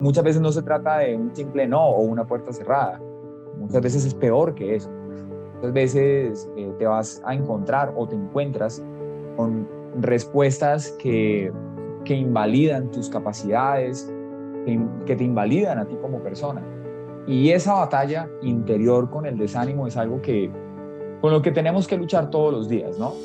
Muchas veces no se trata de un simple no o una puerta cerrada. Muchas veces es peor que eso. Muchas veces te vas a encontrar o te encuentras con respuestas que invalidan tus capacidades, que te invalidan a ti como persona. Y esa batalla interior con el desánimo es algo con lo que tenemos que luchar todos los días, ¿no?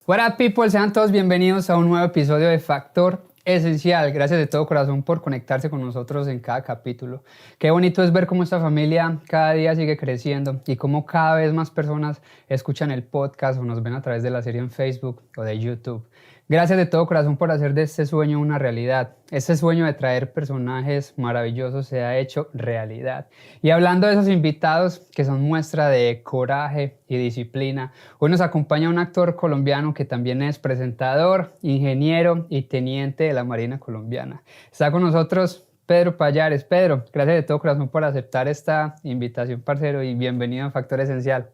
What up, people, sean todos bienvenidos a un nuevo episodio de Factor Esencial. Gracias de todo corazón por conectarse con nosotros en cada capítulo. Qué bonito es ver cómo esta familia cada día sigue creciendo y cómo cada vez más personas escuchan el podcast o nos ven a través de la serie en Facebook o de YouTube. Gracias de todo corazón por hacer de este sueño una realidad. Este sueño de traer personajes maravillosos se ha hecho realidad. Y hablando de esos invitados que son muestra de coraje y disciplina, hoy nos acompaña un actor colombiano que también es presentador, ingeniero y teniente de la Marina colombiana. Está con nosotros Pedro Pallares. Pedro, gracias de todo corazón por aceptar esta invitación, parcero, y bienvenido a Factor Esencial.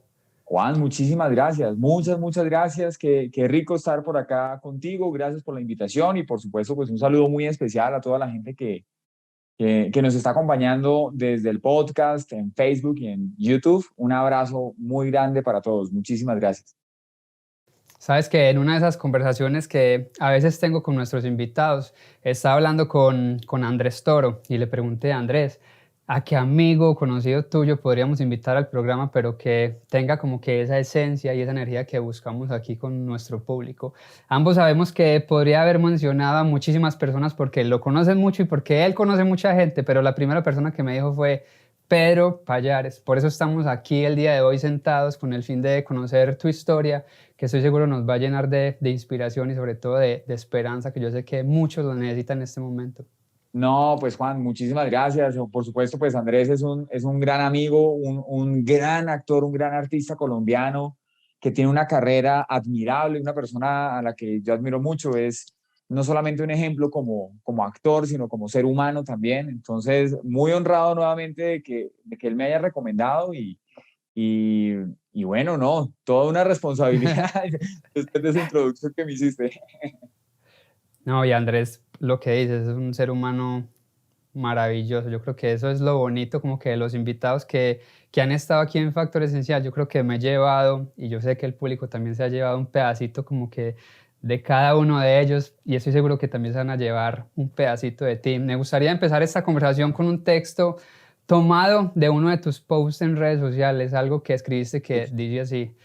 Juan, muchísimas gracias, muchas gracias, qué rico estar por acá contigo, gracias por la invitación y por supuesto pues un saludo muy especial a toda la gente que nos está acompañando desde el podcast, en Facebook y en YouTube. Un abrazo muy grande para todos, muchísimas gracias. Sabes que en una de esas conversaciones que a veces tengo con nuestros invitados, estaba hablando con Andrés Toro y le pregunté a Andrés, ¿a qué amigo conocido tuyo podríamos invitar al programa, pero que tenga como que esa esencia y esa energía que buscamos aquí con nuestro público? Ambos sabemos que podría haber mencionado a muchísimas personas porque lo conocen mucho y porque él conoce mucha gente, pero la primera persona que me dijo fue Pedro Pallares. Por eso estamos aquí el día de hoy sentados con el fin de conocer tu historia, que estoy seguro nos va a llenar de inspiración y sobre todo de esperanza, que yo sé que muchos lo necesitan en este momento. No, pues Juan, muchísimas gracias. Por supuesto, pues Andrés es un gran amigo, un gran actor, un gran artista colombiano que tiene una carrera admirable, una persona a la que yo admiro mucho. Es no solamente un ejemplo como actor, sino como ser humano también. Entonces, muy honrado nuevamente de que él me haya recomendado y, y bueno, no, toda una responsabilidad después de esa introducción que me hiciste. No, y Andrés, lo que dices, es un ser humano maravilloso. Yo creo que eso es lo bonito, como que los invitados que han estado aquí en Factor Esencial, yo creo que me he llevado, y yo sé que el público también se ha llevado un pedacito como que de cada uno de ellos, y estoy seguro que también se van a llevar un pedacito de ti. Me gustaría empezar esta conversación con un texto tomado de uno de tus posts en redes sociales, algo que escribiste que dice así: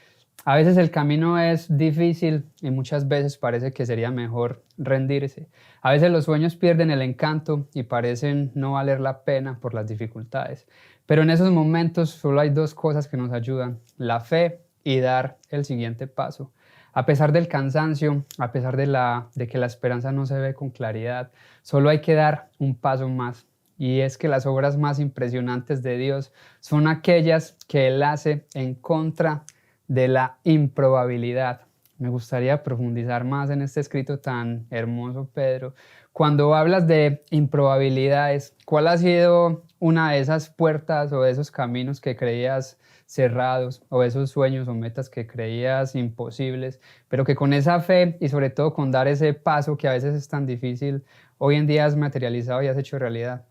a veces el camino es difícil y muchas veces parece que sería mejor rendirse. A veces los sueños pierden el encanto y parecen no valer la pena por las dificultades. Pero en esos momentos solo hay dos cosas que nos ayudan: la fe y dar el siguiente paso. A pesar del cansancio, a pesar de que la esperanza no se ve con claridad, solo hay que dar un paso más. Y es que las obras más impresionantes de Dios son aquellas que Él hace en contra de la improbabilidad. Me gustaría profundizar más en este escrito tan hermoso, Pedro. Cuando hablas de improbabilidades, ¿cuál ha sido una de esas puertas o de esos caminos que creías cerrados o esos sueños o metas que creías imposibles, pero que con esa fe y sobre todo con dar ese paso que a veces es tan difícil, hoy en día has materializado y has hecho realidad?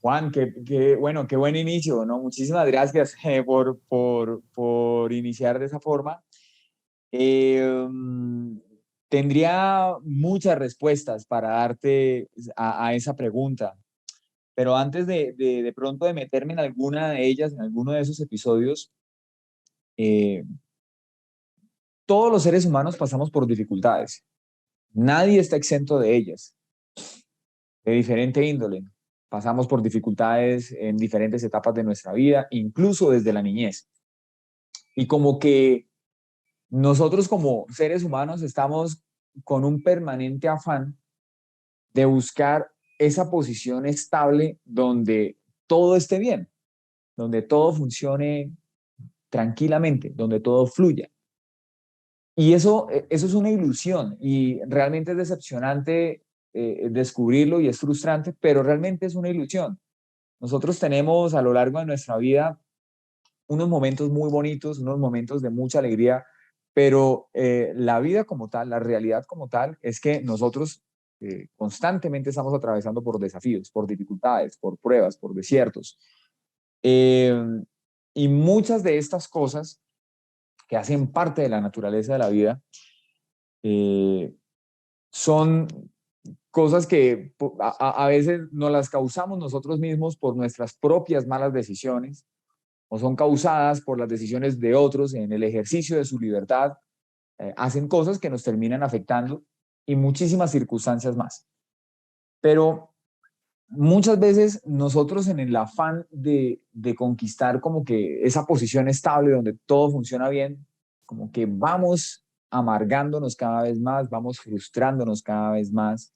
Juan, bueno, qué buen inicio, ¿no? Muchísimas gracias por iniciar de esa forma. Eh, Tendría muchas respuestas para darte a esa pregunta, pero antes de pronto de meterme en alguna de ellas, en alguno de esos episodios, eh, todos los seres humanos pasamos por dificultades. Nadie está exento de ellas, de diferente índole. Pasamos por dificultades en diferentes etapas de nuestra vida, incluso desde la niñez. Y como que nosotros como seres humanos estamos con un permanente afán de buscar esa posición estable donde todo esté bien, donde todo funcione tranquilamente, donde todo fluya. Y eso es una ilusión y realmente es decepcionante descubrirlo y es frustrante, pero realmente es una ilusión. Nosotros tenemos a lo largo de nuestra vida unos momentos muy bonitos, unos momentos de mucha alegría, pero la vida como tal, la realidad como tal, es que nosotros constantemente estamos atravesando por desafíos, por dificultades, por pruebas, por desiertos. Eh, y muchas de estas cosas que hacen parte de la naturaleza de la vida eh, son cosas que a veces nos las causamos nosotros mismos por nuestras propias malas decisiones o son causadas por las decisiones de otros en el ejercicio de su libertad, hacen cosas que nos terminan afectando y muchísimas circunstancias más. Pero muchas veces nosotros en el afán de conquistar como que esa posición estable donde todo funciona bien, como que vamos amargándonos cada vez más, vamos frustrándonos cada vez más,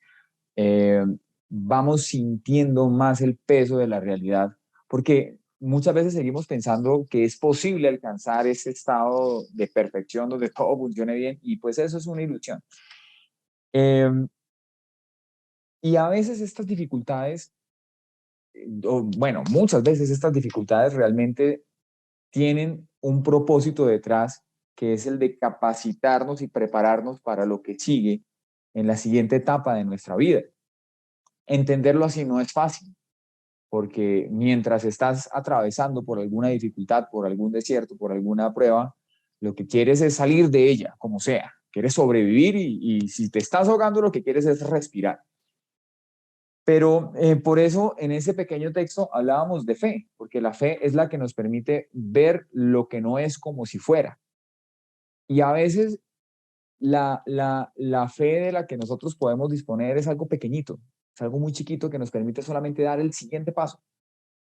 eh, vamos sintiendo más el peso de la realidad, porque muchas veces seguimos pensando que es posible alcanzar ese estado de perfección donde todo funcione bien y pues eso es una ilusión. Eh, y a veces estas dificultades, bueno, muchas veces estas dificultades realmente tienen un propósito detrás que es el de capacitarnos y prepararnos para lo que sigue en la siguiente etapa de nuestra vida. Entenderlo así no es fácil, porque mientras estás atravesando por alguna dificultad, por algún desierto, por alguna prueba, lo que quieres es salir de ella, como sea. Quieres sobrevivir y si te estás ahogando, lo que quieres es respirar. Pero por eso en ese pequeño texto hablábamos de fe, porque la fe es la que nos permite ver lo que no es como si fuera. Y a veces la fe de la que nosotros podemos disponer es algo pequeñito, es algo muy chiquito que nos permite solamente dar el siguiente paso.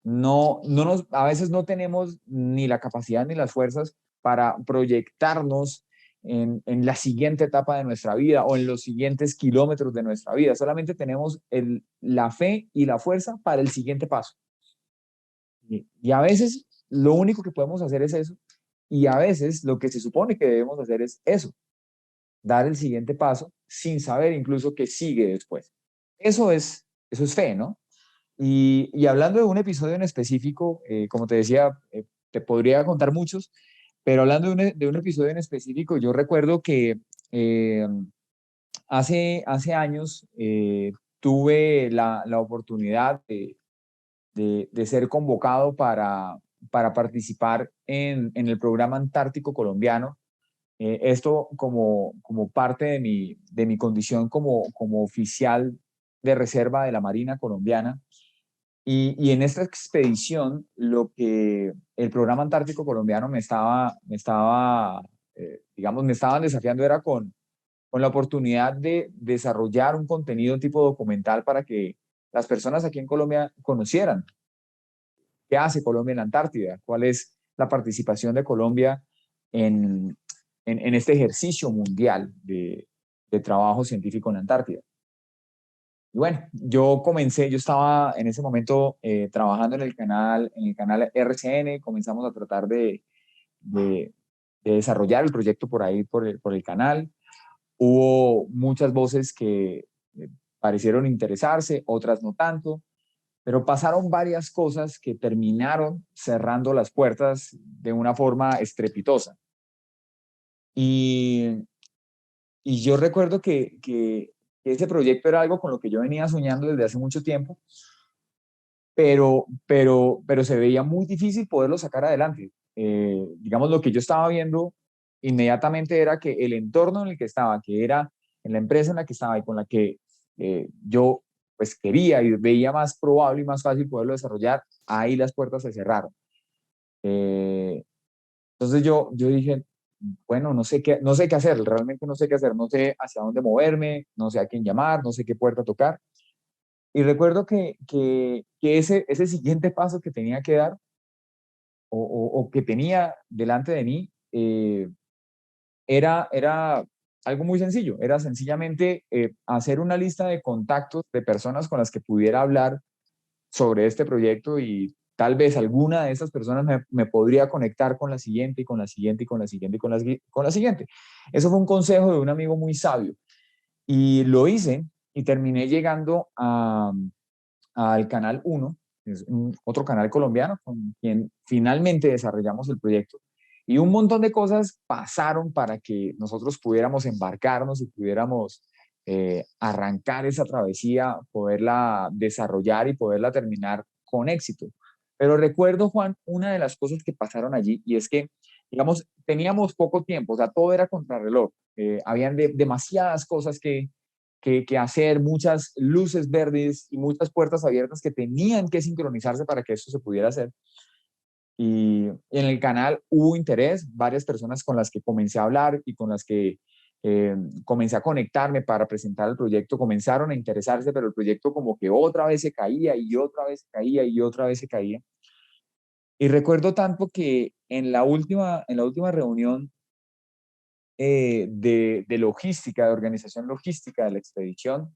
A veces no tenemos ni la capacidad ni las fuerzas para proyectarnos en la siguiente etapa de nuestra vida o en los siguientes kilómetros de nuestra vida. Solamente tenemos la fe y la fuerza para el siguiente paso. Y a veces lo único que podemos hacer es eso. Y a veces lo que se supone que debemos hacer es eso, dar el siguiente paso sin saber incluso qué sigue después. Eso es fe, ¿no? Y hablando de un episodio en específico, como te decía, te podría contar muchos, pero hablando de un episodio en específico, yo recuerdo que eh, hace años tuve la oportunidad de ser convocado para participar en el programa Antártico Colombiano. Esto como parte de mi condición como oficial de reserva de la Marina colombiana. Y en esta expedición, lo que el programa Antártico Colombiano digamos, me estaban desafiando era con la oportunidad de desarrollar un contenido tipo documental para que las personas aquí en Colombia conocieran qué hace Colombia en la Antártida, cuál es la participación de Colombia en, en este ejercicio mundial de trabajo científico en la Antártida. Y bueno, yo estaba en ese momento trabajando en el canal RCN, comenzamos a tratar de, de desarrollar el proyecto por ahí, por el canal. Hubo muchas voces que parecieron interesarse, otras no tanto, pero pasaron varias cosas que terminaron cerrando las puertas de una forma estrepitosa. Y, y yo recuerdo que ese proyecto era algo con lo que yo venía soñando desde hace mucho tiempo, pero se veía muy difícil poderlo sacar adelante. Digamos, lo que yo estaba viendo inmediatamente era que el entorno en el que estaba, que era en la empresa en la que estaba y con la que yo pues quería y veía más probable y más fácil poderlo desarrollar, ahí las puertas se cerraron. Eh, entonces yo dije, bueno, no sé qué hacer, realmente no sé qué hacer, no sé hacia dónde moverme, no sé a quién llamar, no sé qué puerta tocar. Y recuerdo que ese siguiente paso que tenía que dar o que tenía delante de mí era algo muy sencillo, era sencillamente hacer una lista de contactos de personas con las que pudiera hablar sobre este proyecto y tal vez alguna de esas personas me podría conectar con la siguiente y con la siguiente y con la siguiente y con la siguiente. Eso fue un consejo de un amigo muy sabio y lo hice y terminé llegando al Canal 1, es otro canal colombiano con quien finalmente desarrollamos el proyecto. Y un montón de cosas pasaron para que nosotros pudiéramos embarcarnos y pudiéramos arrancar esa travesía, poderla desarrollar y poderla terminar con éxito. Pero recuerdo, Juan, una de las cosas que pasaron allí y es que, digamos, teníamos poco tiempo, o sea, todo era contrarreloj. Habían demasiadas cosas que hacer, muchas luces verdes y muchas puertas abiertas que tenían que sincronizarse para que esto se pudiera hacer. Y en el canal hubo interés, varias personas con las que comencé a hablar y con las que comencé a conectarme para presentar el proyecto comenzaron a interesarse, pero el proyecto como que otra vez se caía y otra vez se caía y otra vez se caía. Y recuerdo tanto que en la última reunión de logística, de organización logística de la expedición,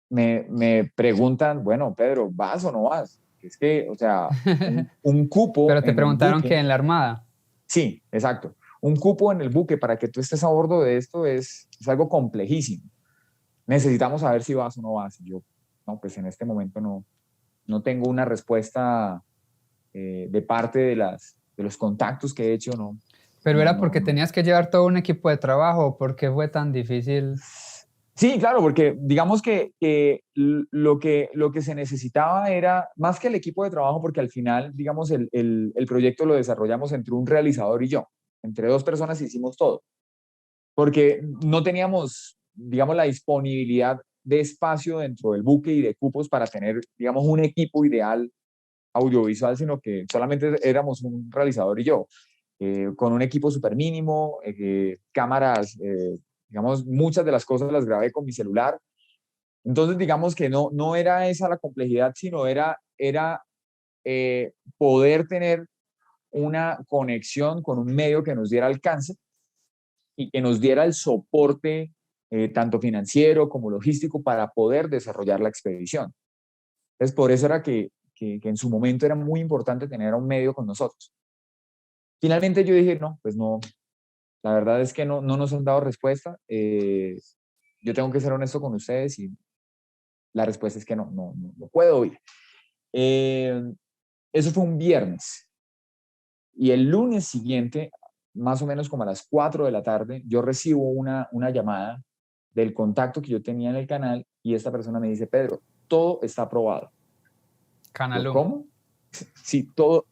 me preguntan, bueno, Pedro, ¿vas o no vas? Es que, o sea, un cupo Pero te en el preguntaron que buque, en la Armada. sí, exacto, un cupo en el buque para que tú estés a bordo de esto es algo complejísimo. Necesitamos saber si vas o no vas. Y yo, no, pues en este momento no tengo una respuesta de parte de los contactos que he hecho, no, Pero no, era no, porque no. tenías que llevar todo un equipo de trabajo, ¿por qué fue tan difícil? Sí, claro, porque digamos que lo que se necesitaba era más que el equipo de trabajo, porque al final, digamos, el proyecto lo desarrollamos entre un realizador y yo. Entre dos personas hicimos todo, porque no teníamos, digamos, la disponibilidad de espacio dentro del buque y de cupos para tener, digamos, un equipo ideal audiovisual, sino que solamente éramos un realizador y yo, con un equipo súper mínimo, cámaras, digamos, muchas de las cosas las grabé con mi celular. Entonces, digamos que no era esa la complejidad, sino era poder tener una conexión con un medio que nos diera alcance y que nos diera el soporte tanto financiero como logístico para poder desarrollar la expedición. Entonces, por eso era que en su momento era muy importante tener a un medio con nosotros. Finalmente yo dije, no, pues no, la verdad es que no nos han dado respuesta. Yo tengo que ser honesto con ustedes y la respuesta es que no puedo ir. Eh, Eso fue un viernes. Y el lunes siguiente, más o menos como a las 4 de la tarde, yo recibo una llamada del contacto que yo tenía en el canal y esta persona me dice, Pedro, todo está aprobado. Yo, Canalú. ¿cómo? Sí, todo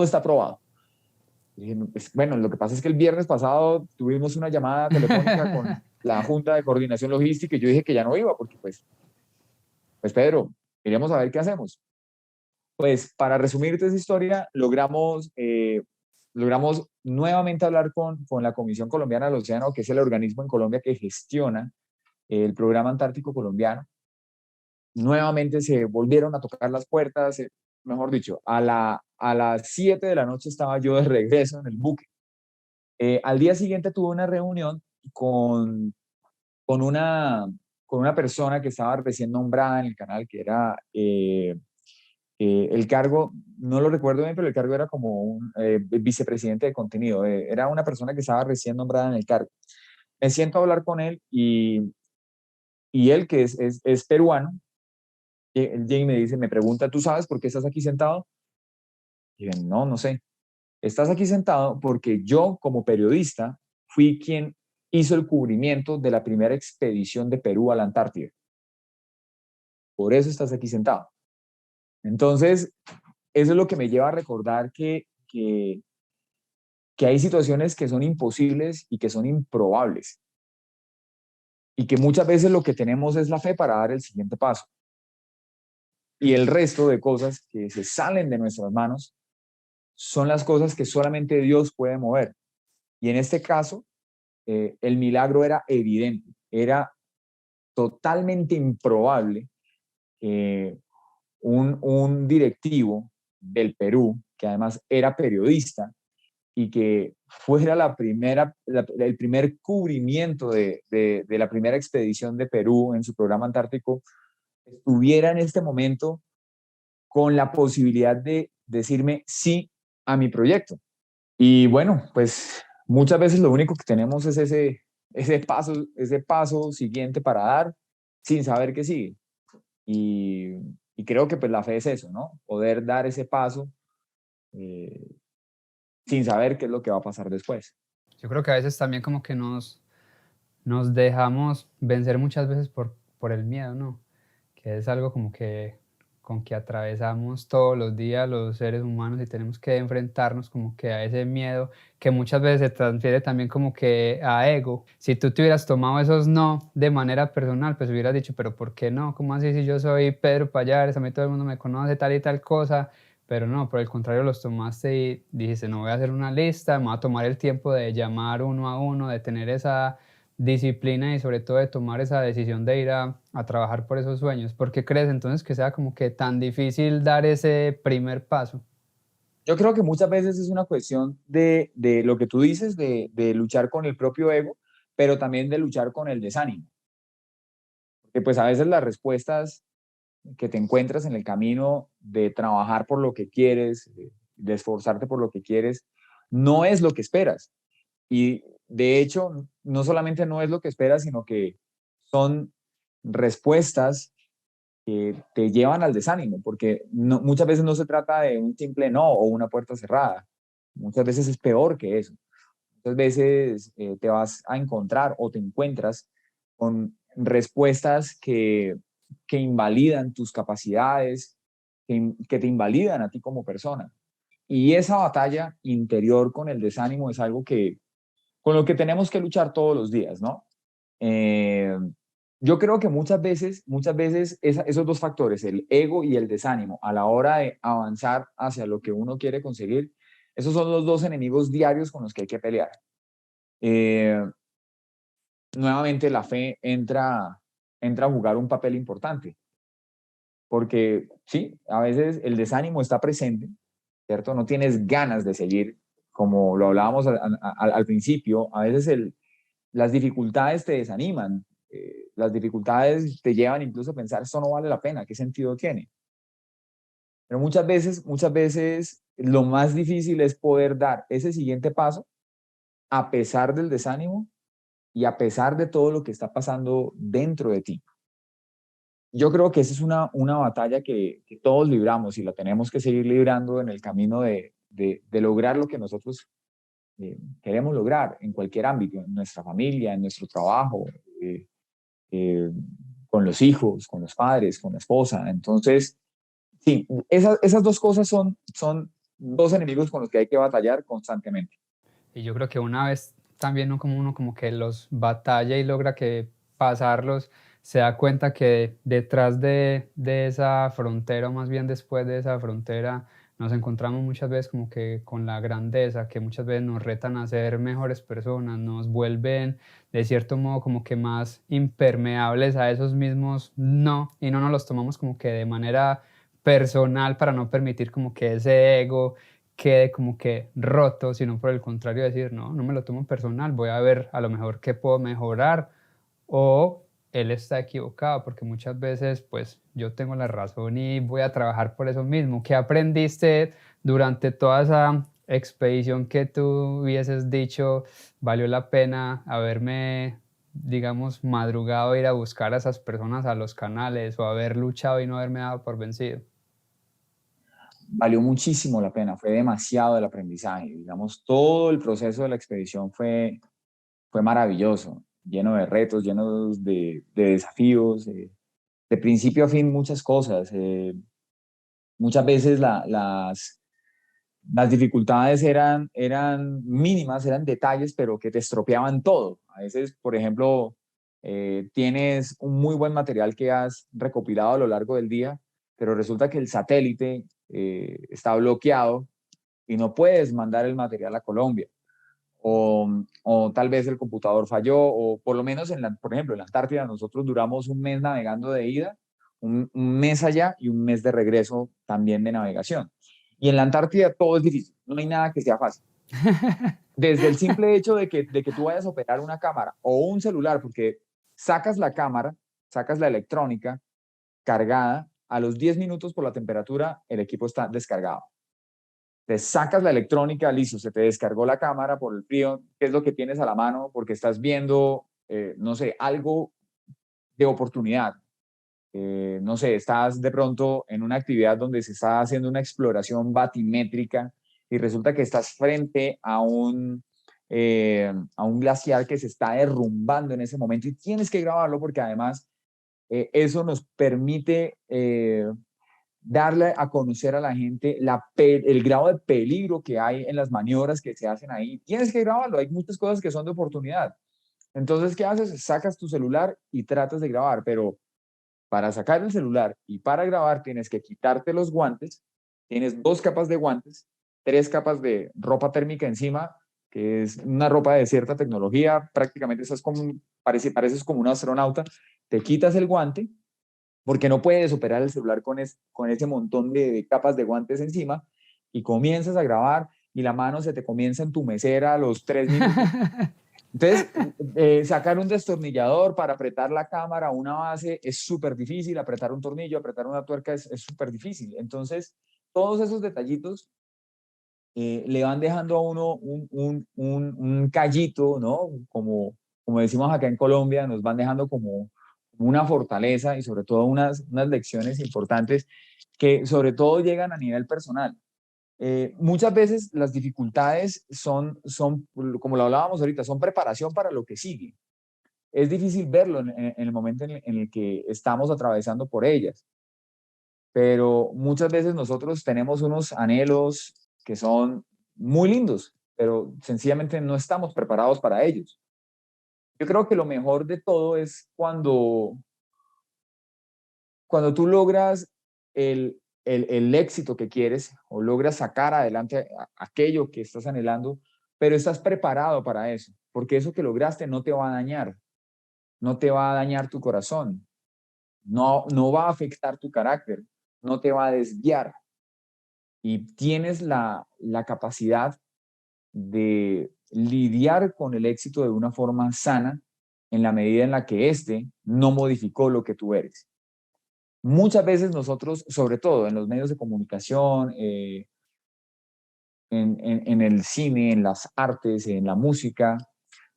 está aprobado. Y dije, bueno, lo que pasa es que el viernes pasado tuvimos una llamada telefónica con la Junta de Coordinación Logística y yo dije que ya no iba porque pues Pedro, queríamos saber qué hacemos. Pues para resumirte esa historia, logramos nuevamente hablar con la Comisión Colombiana del Océano, que es el organismo en Colombia que gestiona el programa antártico colombiano. Nuevamente se volvieron a tocar las puertas, mejor dicho, a las 7 de la noche estaba yo de regreso en el buque. Al día siguiente tuve una reunión con, con, una, con una persona que estaba recién nombrada en el canal, que era el cargo, no lo recuerdo bien, pero el cargo era como un vicepresidente de contenido. Era una persona que estaba recién nombrada en el cargo. Me siento a hablar con él y él, que es peruano, él llega y me dice, me pregunta, ¿tú sabes por qué estás aquí sentado? Y yo, no sé. Estás aquí sentado porque yo, como periodista, fui quien hizo el cubrimiento de la primera expedición de Perú a la Antártida. Por eso estás aquí sentado. Entonces, eso es lo que me lleva a recordar que hay situaciones que son imposibles y que son improbables. Y que muchas veces lo que tenemos es la fe para dar el siguiente paso. Y el resto de cosas que se salen de nuestras manos son las cosas que solamente Dios puede mover. Y en este caso, el milagro era evidente, era totalmente improbable que un directivo del Perú, que además era periodista, y que fuera el primer cubrimiento de la primera expedición de Perú en su programa antártico, estuviera en este momento con la posibilidad de decirme sí a mi proyecto. Y bueno, pues muchas veces lo único que tenemos es ese paso siguiente para dar sin saber qué sigue. Y, Y creo que pues la fe es eso, ¿no? Poder dar ese paso eh, sin saber qué es lo que va a pasar después. Yo creo que a veces también como que nos dejamos vencer muchas veces por el miedo, ¿no? Que es algo como que con que atravesamos todos los días los seres humanos y tenemos que enfrentarnos como que a ese miedo que muchas veces se transfiere también como que a ego. Si tú te hubieras tomado esos no de manera personal, pues hubieras dicho, pero ¿por qué no? ¿Cómo así si yo soy Pedro Payares, a mí todo el mundo me conoce tal y tal cosa? Pero no, por el contrario los tomaste y dijiste, no voy a hacer una lista, me voy a tomar el tiempo de llamar uno a uno, de tener esa disciplina y sobre todo de tomar esa decisión de ir a trabajar por esos sueños. ¿Por qué crees entonces que sea como que tan difícil dar ese primer paso? Yo creo que muchas veces es una cuestión de lo que tú dices, de luchar con el propio ego, pero también de luchar con el desánimo. Porque pues a veces las respuestas que te encuentras en el camino de trabajar por lo que quieres, de esforzarte por lo que quieres, no es lo que esperas. Y de hecho, no solamente no es lo que esperas, sino que son respuestas que te llevan al desánimo, porque muchas veces no se trata de un simple no o una puerta cerrada. Muchas veces es peor que eso. Muchas veces te vas a encontrar o te encuentras con respuestas que invalidan tus capacidades, que te invalidan a ti como persona. Y esa batalla interior con el desánimo es algo con lo que tenemos que luchar todos los días, ¿no? Eh, yo creo que muchas veces esos dos factores, el ego y el desánimo, a la hora de avanzar hacia lo que uno quiere conseguir, esos son los dos enemigos diarios con los que hay que pelear. Eh, nuevamente la fe entra a jugar un papel importante, porque sí, a veces el desánimo está presente, ¿cierto? No tienes ganas de seguir, como lo hablábamos al principio, a veces las dificultades te desaniman, las dificultades te llevan incluso a pensar, esto no vale la pena, ¿qué sentido tiene? Pero muchas veces lo más difícil es poder dar ese siguiente paso a pesar del desánimo y a pesar de todo lo que está pasando dentro de ti. Yo creo que esa es una batalla que todos libramos y la tenemos que seguir librando en el camino de lograr lo que nosotros queremos lograr en cualquier ámbito, en nuestra familia, en nuestro trabajo, eh, eh, con los hijos, con los padres, con la esposa. Entonces, sí, esas dos cosas son dos enemigos con los que hay que batallar constantemente. Y yo creo que una vez también ¿no? como uno como que los batalla y logra que pasarlos, se da cuenta que detrás de esa frontera, o más bien después de esa frontera, nos encontramos muchas veces como que con la grandeza, que muchas veces nos retan a ser mejores personas, nos vuelven de cierto modo como que más impermeables a esos mismos no, y no nos los tomamos como que de manera personal para no permitir como que ese ego quede como que roto, sino por el contrario decir, no, no me lo tomo personal, voy a ver a lo mejor qué puedo mejorar o él está equivocado, porque muchas veces pues yo tengo la razón y voy a trabajar por eso mismo. ¿Qué aprendiste durante toda esa expedición que tú hubieses dicho valió la pena haberme, digamos, madrugado a ir a buscar a esas personas a los canales o haber luchado y no haberme dado por vencido? Valió muchísimo la pena, fue demasiado el aprendizaje. Digamos, todo el proceso de la expedición fue maravilloso, lleno de retos, lleno de desafíos, de principio a fin muchas cosas. Muchas veces las dificultades eran mínimas, eran detalles, pero que te estropeaban todo. A veces, por ejemplo, tienes un muy buen material que has recopilado a lo largo del día, pero resulta que el satélite está bloqueado y no puedes mandar el material a Colombia. O tal vez el computador falló, o por lo menos, por ejemplo, en la Antártida nosotros duramos un mes navegando de ida, un mes allá y un mes de regreso también de navegación. Y en la Antártida todo es difícil, no hay nada que sea fácil. Desde el simple hecho de que tú vayas a operar una cámara o un celular, porque sacas la cámara, sacas la electrónica cargada, a los 10 minutos por la temperatura el equipo está descargado. Te sacas la electrónica, listo, se te descargó la cámara por el frío, ¿qué es lo que tienes a la mano? Porque estás viendo, no sé, algo de oportunidad. no sé, estás de pronto en una actividad donde se está haciendo una exploración batimétrica y resulta que estás frente a un glaciar que se está derrumbando en ese momento y tienes que grabarlo porque además eso nos permite darle a conocer a la gente el grado de peligro que hay en las maniobras que se hacen ahí. Tienes que grabarlo, hay muchas cosas que son de oportunidad. Entonces, ¿qué haces? Sacas tu celular y tratas de grabar, pero para sacar el celular y para grabar tienes que quitarte los guantes, tienes 2 capas de guantes, 3 capas de ropa térmica encima, que es una ropa de cierta tecnología, prácticamente pareces como un astronauta, te quitas el guante, porque no puedes operar el celular con ese montón de capas de guantes encima, y comienzas a grabar y la mano se te comienza a entumecer a los 3 minutos. Entonces, sacar un destornillador para apretar la cámara a una base es súper difícil, apretar un tornillo, apretar una tuerca es súper difícil. Entonces, todos esos detallitos le van dejando a uno un callito, ¿no? Como decimos acá en Colombia, nos van dejando como una fortaleza y sobre todo unas lecciones importantes que sobre todo llegan a nivel personal. Muchas veces las dificultades como lo hablábamos ahorita, son preparación para lo que sigue. Es difícil verlo en el momento en el que estamos atravesando por ellas, pero muchas veces nosotros tenemos unos anhelos que son muy lindos, pero sencillamente no estamos preparados para ellos. Yo creo que lo mejor de todo es cuando tú logras el éxito que quieres o logras sacar adelante aquello que estás anhelando, pero estás preparado para eso, porque eso que lograste no te va a dañar, no te va a dañar tu corazón, no va a afectar tu carácter, no te va a desviar y tienes la capacidad de lidiar con el éxito de una forma sana en la medida en la que éste no modificó lo que tú eres. Muchas veces nosotros, sobre todo en los medios de comunicación, en el cine, en las artes, en la música,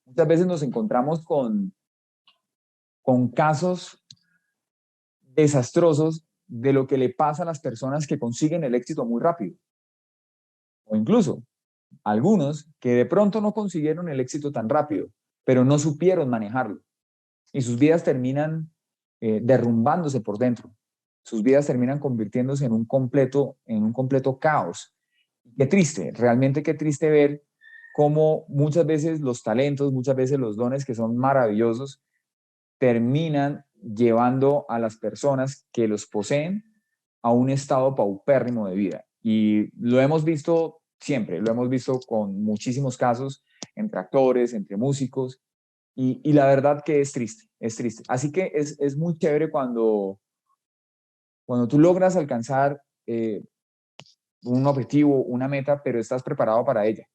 muchas veces nos encontramos con casos desastrosos de lo que le pasa a las personas que consiguen el éxito muy rápido. O incluso algunos que de pronto no consiguieron el éxito tan rápido, pero no supieron manejarlo. Y sus vidas terminan derrumbándose por dentro. Sus vidas terminan convirtiéndose en un completo caos. Qué triste, realmente qué triste ver cómo muchas veces los talentos, muchas veces los dones que son maravillosos, terminan llevando a las personas que los poseen a un estado paupérrimo de vida. Y lo hemos visto siempre, lo hemos visto con muchísimos casos entre actores, entre músicos, y la verdad que es triste, es triste. Así que es muy chévere cuando tú logras alcanzar un objetivo, una meta, pero estás preparado para ella.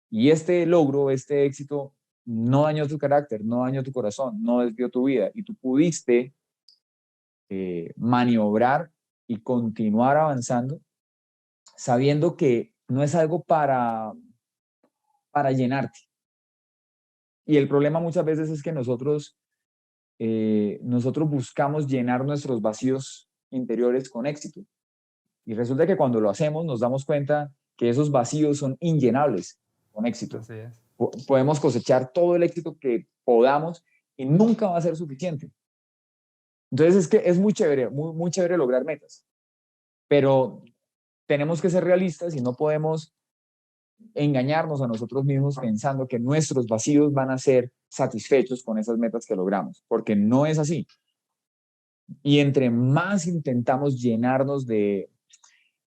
Y este logro, este éxito, no dañó tu carácter, no dañó tu corazón, no desvió tu vida. Y tú pudiste maniobrar y continuar avanzando sabiendo que no es algo para llenarte. Y el problema muchas veces es que nosotros buscamos llenar nuestros vacíos interiores con éxito. Y resulta que cuando lo hacemos nos damos cuenta que esos vacíos son inllenables con éxito. Así es. Podemos cosechar todo el éxito que podamos y nunca va a ser suficiente. Entonces es que es muy chévere, muy, muy chévere lograr metas, pero tenemos que ser realistas y no podemos engañarnos a nosotros mismos pensando que nuestros vacíos van a ser satisfechos con esas metas que logramos, porque no es así. Y entre más intentamos llenarnos de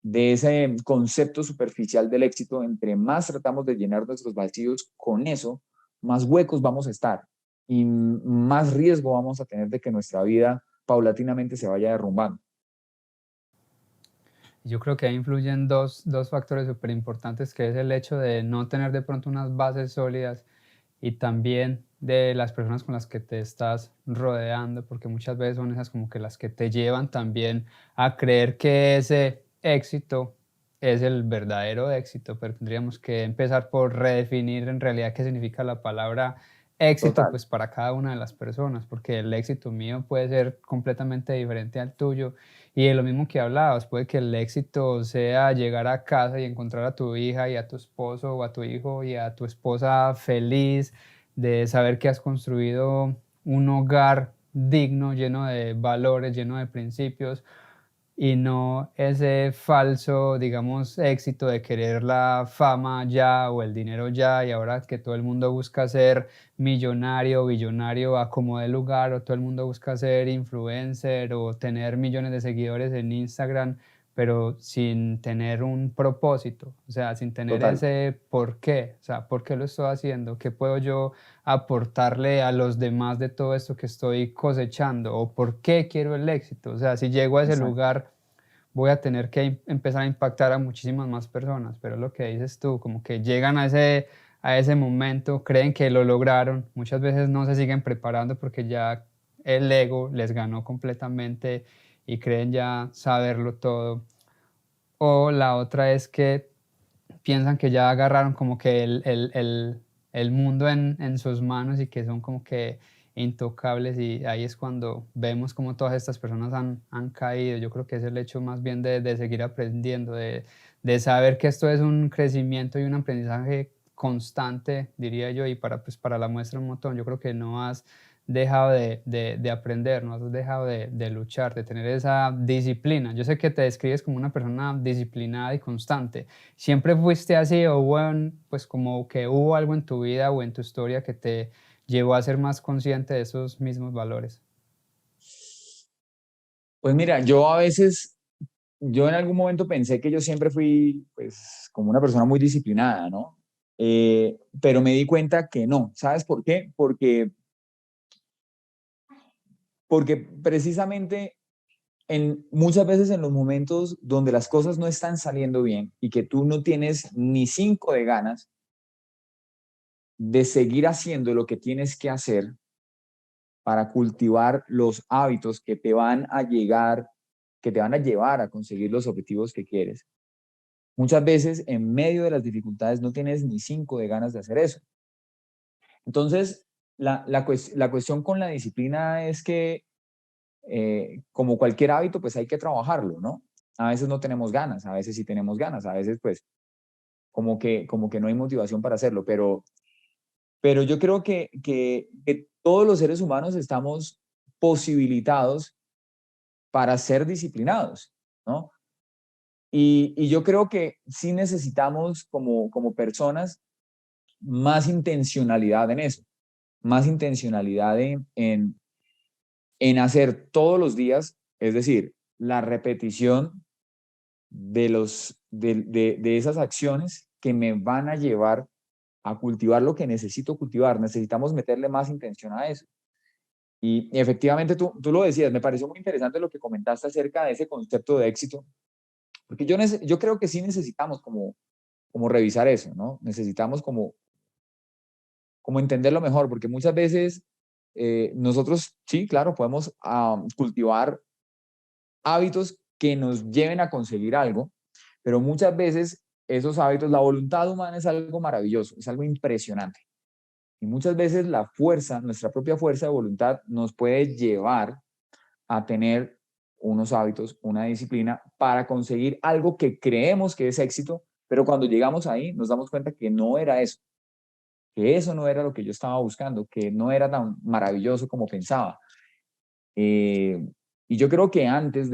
ese concepto superficial del éxito, entre más tratamos de llenar nuestros vacíos con eso, más huecos vamos a estar y más riesgo vamos a tener de que nuestra vida paulatinamente se vaya derrumbando. Yo creo que ahí influyen dos factores súper importantes, que es el hecho de no tener de pronto unas bases sólidas y también de las personas con las que te estás rodeando, porque muchas veces son esas como que las que te llevan también a creer que ese éxito es el verdadero éxito, pero tendríamos que empezar por redefinir en realidad qué significa la palabra éxito Total, pues para cada una de las personas, porque el éxito mío puede ser completamente diferente al tuyo. Y de lo mismo que hablabas, puede que el éxito sea llegar a casa y encontrar a tu hija y a tu esposo o a tu hijo y a tu esposa feliz, de saber que has construido un hogar digno, lleno de valores, lleno de principios, y no ese falso, digamos, éxito de querer la fama ya o el dinero ya, y ahora que todo el mundo busca ser millonario, billonario a como dé lugar, o todo el mundo busca ser influencer o tener millones de seguidores en Instagram, pero sin tener un propósito, o sea, sin tener total. ese por qué, o sea, ¿por qué lo estoy haciendo? ¿Qué puedo yo aportarle a los demás de todo esto que estoy cosechando? ¿O por qué quiero el éxito? O sea, si llego a ese Exacto. lugar, voy a tener que empezar a impactar a muchísimas más personas, pero es lo que dices tú, como que llegan a ese momento, creen que lo lograron, muchas veces no se siguen preparando porque ya el ego les ganó completamente y creen ya saberlo todo. O la otra es que piensan que ya agarraron como que el mundo en sus manos y que son como que intocables, y ahí es cuando vemos como todas estas personas han caído. Yo creo que es el hecho más bien de seguir aprendiendo, de saber que esto es un crecimiento y un aprendizaje constante, diría yo, y para, pues, para la muestra un montón. Yo creo que no has dejado de aprender, no has dejado de luchar, de tener esa disciplina. Yo sé que te describes como una persona disciplinada y constante. ¿Siempre fuiste así o pues como que hubo algo en tu vida o en tu historia que te llevó a ser más consciente de esos mismos valores? Pues mira, yo a veces, yo en algún momento pensé que yo siempre fui, pues, como una persona muy disciplinada, ¿no? Pero me di cuenta que no. ¿Sabes por qué? Porque precisamente muchas veces en los momentos donde las cosas no están saliendo bien y que tú no tienes ni cinco de ganas de seguir haciendo lo que tienes que hacer para cultivar los hábitos que te van a llegar, que te van a llevar a conseguir los objetivos que quieres. Muchas veces en medio de las dificultades no tienes ni cinco de ganas de hacer eso. Entonces, la cuestión con la disciplina es que, como cualquier hábito, pues hay que trabajarlo, ¿no? A veces no tenemos ganas, a veces sí tenemos ganas, a veces pues como que no hay motivación para hacerlo, pero yo creo que todos los seres humanos estamos posibilitados para ser disciplinados, ¿no? Y yo creo que sí necesitamos como personas más intencionalidad en eso, más intencionalidad en hacer todos los días, es decir, la repetición de esas acciones que me van a llevar a cultivar lo que necesito cultivar. Necesitamos meterle más intención a eso. Y efectivamente tú lo decías, me pareció muy interesante lo que comentaste acerca de ese concepto de éxito, porque yo creo que sí necesitamos como revisar eso, ¿no? Necesitamos como entenderlo mejor, porque muchas veces nosotros, sí, claro, podemos cultivar hábitos que nos lleven a conseguir algo, pero muchas veces esos hábitos, la voluntad humana es algo maravilloso, es algo impresionante. Y muchas veces la fuerza, nuestra propia fuerza de voluntad nos puede llevar a tener unos hábitos, una disciplina para conseguir algo que creemos que es éxito, pero cuando llegamos ahí nos damos cuenta que no era eso, que eso no era lo que yo estaba buscando, que no era tan maravilloso como pensaba. Eh, y yo creo que antes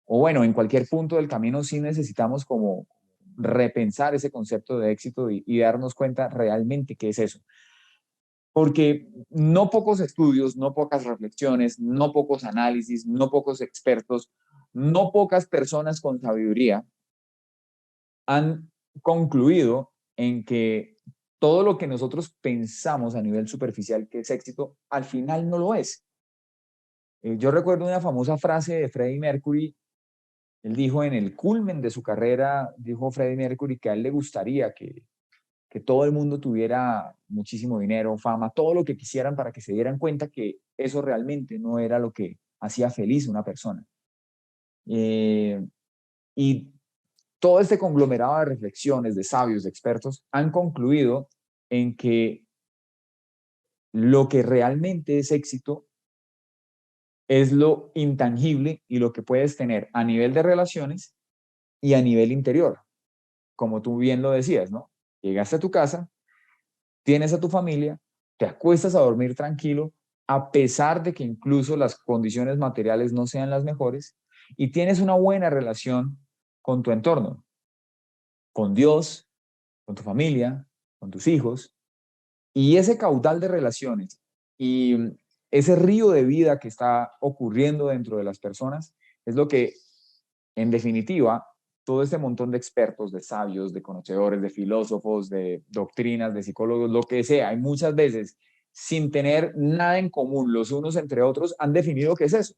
o bueno, en cualquier punto del camino sí necesitamos como repensar ese concepto de éxito y darnos cuenta realmente qué es eso. Porque no pocos estudios, no pocas reflexiones, no pocos análisis, no pocos expertos, no pocas personas con sabiduría han concluido en que todo lo que nosotros pensamos a nivel superficial que es éxito, al final no lo es. Yo recuerdo una famosa frase de Freddie Mercury. Él dijo en el culmen de su carrera, dijo Freddie Mercury que a él le gustaría que todo el mundo tuviera muchísimo dinero, fama, todo lo que quisieran para que se dieran cuenta que eso realmente no era lo que hacía feliz a una persona. Eh, y todo este conglomerado de reflexiones, de sabios, de expertos, han concluido en que lo que realmente es éxito es lo intangible y lo que puedes tener a nivel de relaciones y a nivel interior, como tú bien lo decías, ¿no? Llegaste a tu casa, tienes a tu familia, te acuestas a dormir tranquilo, a pesar de que incluso las condiciones materiales no sean las mejores, y tienes una buena relación con tu entorno, con Dios, con tu familia, con tus hijos, y ese caudal de relaciones y ese río de vida que está ocurriendo dentro de las personas es lo que, en definitiva, todo este montón de expertos, de sabios, de conocedores, de filósofos, de doctrinas, de psicólogos, lo que sea, hay muchas veces, sin tener nada en común los unos entre otros, han definido qué es eso.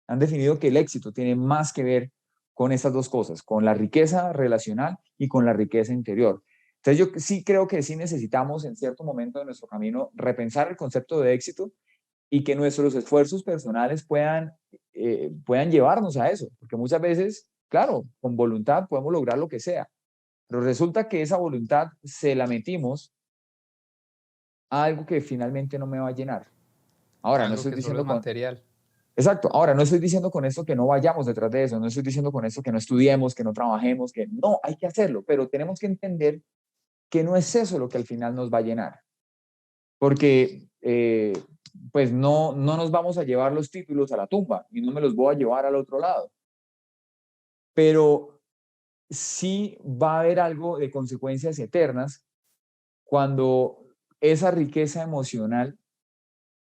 Han definido que el éxito tiene más que ver con estas dos cosas, con la riqueza relacional y con la riqueza interior. Entonces yo sí creo que sí necesitamos en cierto momento de nuestro camino repensar el concepto de éxito y que nuestros esfuerzos personales puedan llevarnos a eso, porque muchas veces, claro, con voluntad podemos lograr lo que sea, pero resulta que esa voluntad se la metimos a algo que finalmente no me va a llenar. Ahora, no Algo estoy que solo es diciendo con, material. exacto, ahora no estoy diciendo con esto que no vayamos detrás de eso, no estoy diciendo con esto que no estudiemos, que no trabajemos, que no, hay que hacerlo, pero tenemos que entender que no es eso lo que al final nos va a llenar, porque pues no nos vamos a llevar los títulos a la tumba y no me los voy a llevar al otro lado, pero sí va a haber algo de consecuencias eternas cuando esa riqueza emocional,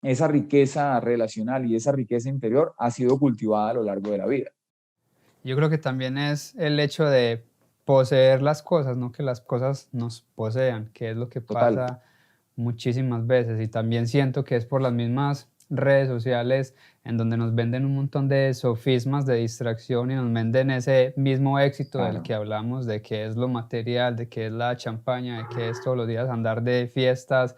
esa riqueza relacional y esa riqueza interior ha sido cultivada a lo largo de la vida. Yo creo que también es el hecho de poseer las cosas, no que las cosas nos posean, que es lo que Total. pasa muchísimas veces. Y también siento que es por las mismas redes sociales en donde nos venden un montón de sofismas de distracción y nos venden ese mismo éxito del Claro, que hablamos, de que es lo material, de que es la champaña, de que es todos los días andar de fiestas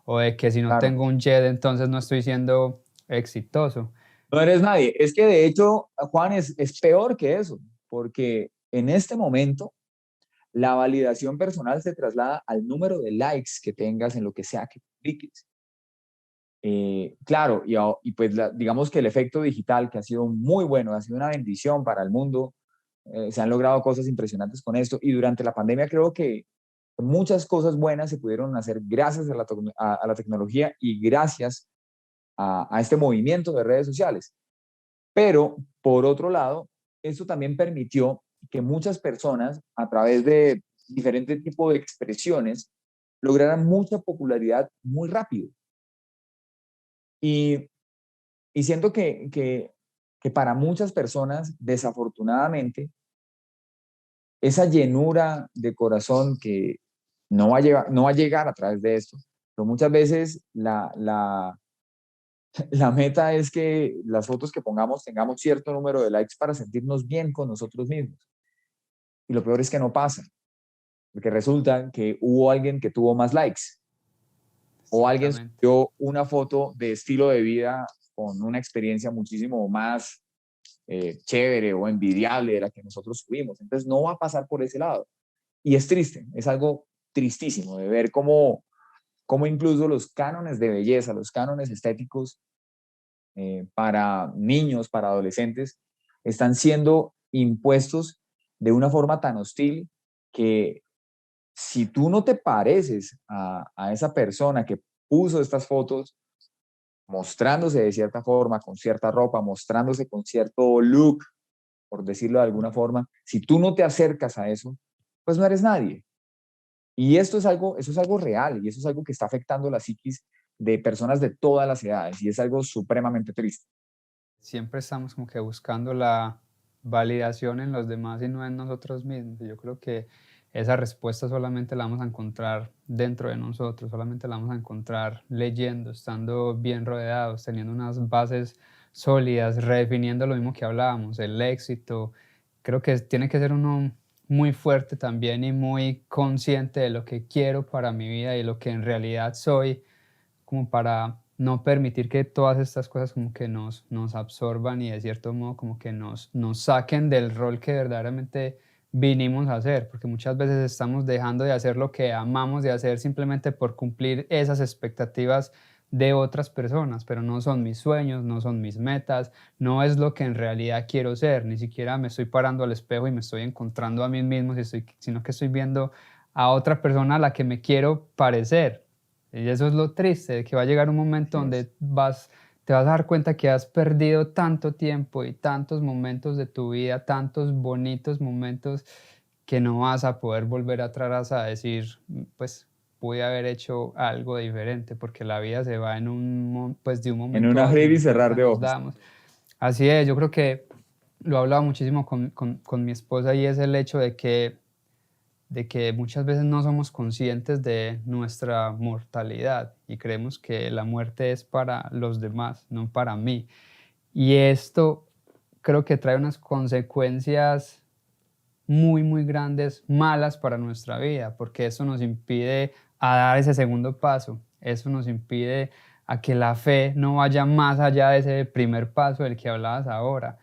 o de que si no claro. tengo un jet entonces no estoy siendo exitoso. No eres nadie. Es que de hecho, Juan, es peor que eso, porque en este momento la validación personal se traslada al número de likes que tengas en lo que sea que publiques. Claro, y pues digamos que el efecto digital, que ha sido muy bueno, ha sido una bendición para el mundo, se han logrado cosas impresionantes con esto, y durante la pandemia creo que muchas cosas buenas se pudieron hacer gracias a la tecnología y gracias a este movimiento de redes sociales. Pero, por otro lado, esto también permitió que muchas personas, a través de diferentes tipos de expresiones, lograran mucha popularidad muy rápido. Y, y siento que para muchas personas, desafortunadamente, esa llenura de corazón que no va a llegar a través de esto, pero muchas veces la meta es que las fotos que pongamos tengamos cierto número de likes para sentirnos bien con nosotros mismos. Y lo peor es que no pasa, porque resulta que hubo alguien que tuvo más likes o alguien Exactamente. subió una foto de estilo de vida con una experiencia muchísimo más chévere o envidiable de la que nosotros subimos. Entonces no va a pasar por ese lado. Y es triste, es algo tristísimo de ver cómo incluso los cánones de belleza, los cánones estéticos para niños, para adolescentes, están siendo impuestos de una forma tan hostil que si tú no te pareces a esa persona que puso estas fotos, mostrándose de cierta forma, con cierta ropa, mostrándose con cierto look, por decirlo de alguna forma, si tú no te acercas a eso, pues no eres nadie. Y eso es algo real y eso es algo que está afectando la psiquis de personas de todas las edades y es algo supremamente triste. Siempre estamos como que buscando la validación en los demás y no en nosotros mismos. Yo creo que esa respuesta solamente la vamos a encontrar dentro de nosotros, solamente la vamos a encontrar leyendo, estando bien rodeados, teniendo unas bases sólidas, redefiniendo lo mismo que hablábamos, el éxito. Creo que tiene que ser uno muy fuerte también y muy consciente de lo que quiero para mi vida y lo que en realidad soy como para no permitir que todas estas cosas como que nos absorban y de cierto modo como que nos saquen del rol que verdaderamente vinimos a hacer, porque muchas veces estamos dejando de hacer lo que amamos de hacer simplemente por cumplir esas expectativas de otras personas, pero no son mis sueños, no son mis metas, no es lo que en realidad quiero ser, ni siquiera me estoy parando al espejo y me estoy encontrando a mí mismo, sino que estoy viendo a otra persona a la que me quiero parecer. Y eso es lo triste, de que va a llegar un momento Así es. donde te vas a dar cuenta que has perdido tanto tiempo y tantos momentos de tu vida, tantos bonitos momentos, que no vas a poder volver atrás a decir, pues pude haber hecho algo diferente, porque la vida se va en pues de un En un momento a otro, abrir y ni cerrar cuenta de nos ojos. damos. Así es, yo creo que lo he hablado muchísimo con mi esposa, y es el hecho de que muchas veces no somos conscientes de nuestra mortalidad y creemos que la muerte es para los demás, no para mí. Y esto creo que trae unas consecuencias muy, muy grandes, malas para nuestra vida, porque eso nos impide a dar ese segundo paso, eso nos impide a que la fe no vaya más allá de ese primer paso del que hablabas ahora,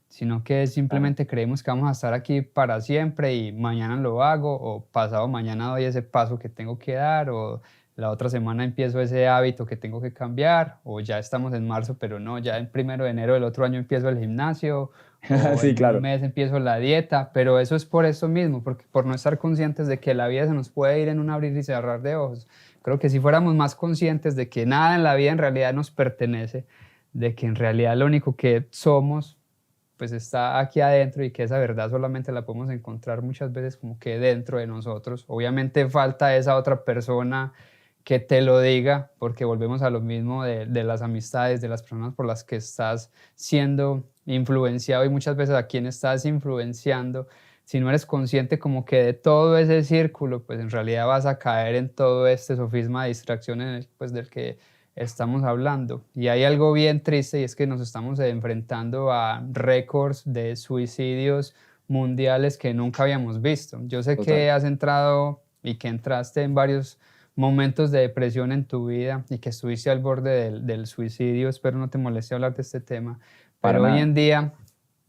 sino que Claro. simplemente creemos que vamos a estar aquí para siempre y mañana lo hago, o pasado mañana doy ese paso que tengo que dar, o la otra semana empiezo ese hábito que tengo que cambiar, o ya estamos en marzo, pero no, ya el 1 de enero del otro año empiezo el gimnasio, o Sí, en un claro. mes empiezo la dieta, pero eso es por eso mismo, porque por no estar conscientes de que la vida se nos puede ir en un abrir y cerrar de ojos. Creo que si fuéramos más conscientes de que nada en la vida en realidad nos pertenece, de que en realidad lo único que somos pues está aquí adentro, y que esa verdad solamente la podemos encontrar muchas veces como que dentro de nosotros. Obviamente falta esa otra persona que te lo diga, porque volvemos a lo mismo de las amistades, de las personas por las que estás siendo influenciado, y muchas veces a quién estás influenciando. Si no eres consciente como que de todo ese círculo, pues en realidad vas a caer en todo este sofisma de distracciones, pues del que estamos hablando. Y hay algo bien triste, y es que nos estamos enfrentando a récords de suicidios mundiales que nunca habíamos visto. Yo sé Total. que has entrado y que entraste en varios momentos de depresión en tu vida y que estuviste al borde del suicidio. Espero no te moleste hablar de este tema, Para pero hoy nada. en día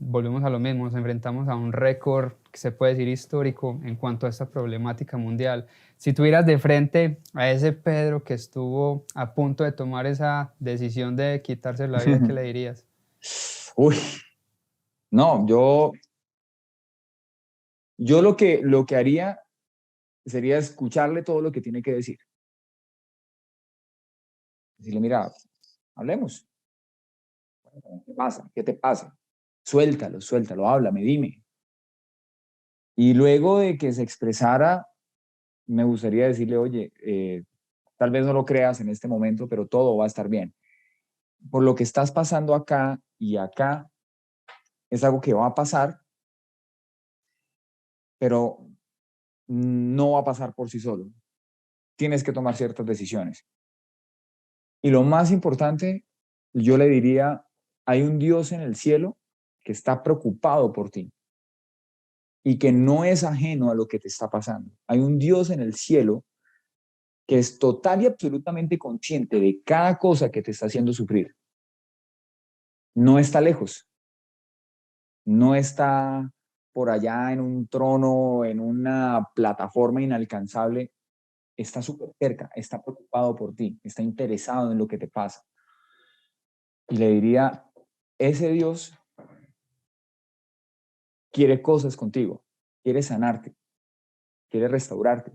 volvemos a lo mismo, nos enfrentamos a un récord que se puede decir histórico en cuanto a esta problemática mundial. Si tuvieras de frente a ese Pedro que estuvo a punto de tomar esa decisión de quitarse la vida, ¿qué le dirías? Uy, no, yo lo que haría sería escucharle todo lo que tiene que decir. Decirle, mira, hablemos. ¿Qué pasa? ¿Qué te pasa? Suéltalo, suéltalo, háblame, dime. Y luego de que se expresara, me gustaría decirle, oye, tal vez no lo creas en este momento, pero todo va a estar bien. Por lo que estás pasando acá y acá, es algo que va a pasar, pero no va a pasar por sí solo. Tienes que tomar ciertas decisiones. Y lo más importante, yo le diría, hay un Dios en el cielo que está preocupado por ti y que no es ajeno a lo que te está pasando. Hay un Dios en el cielo que es total y absolutamente consciente de cada cosa que te está haciendo sufrir. No está lejos, no está por allá en un trono, en una plataforma inalcanzable, está súper cerca, está preocupado por ti, está interesado en lo que te pasa. Y le diría, ese Dios quiere cosas contigo, quiere sanarte, quiere restaurarte,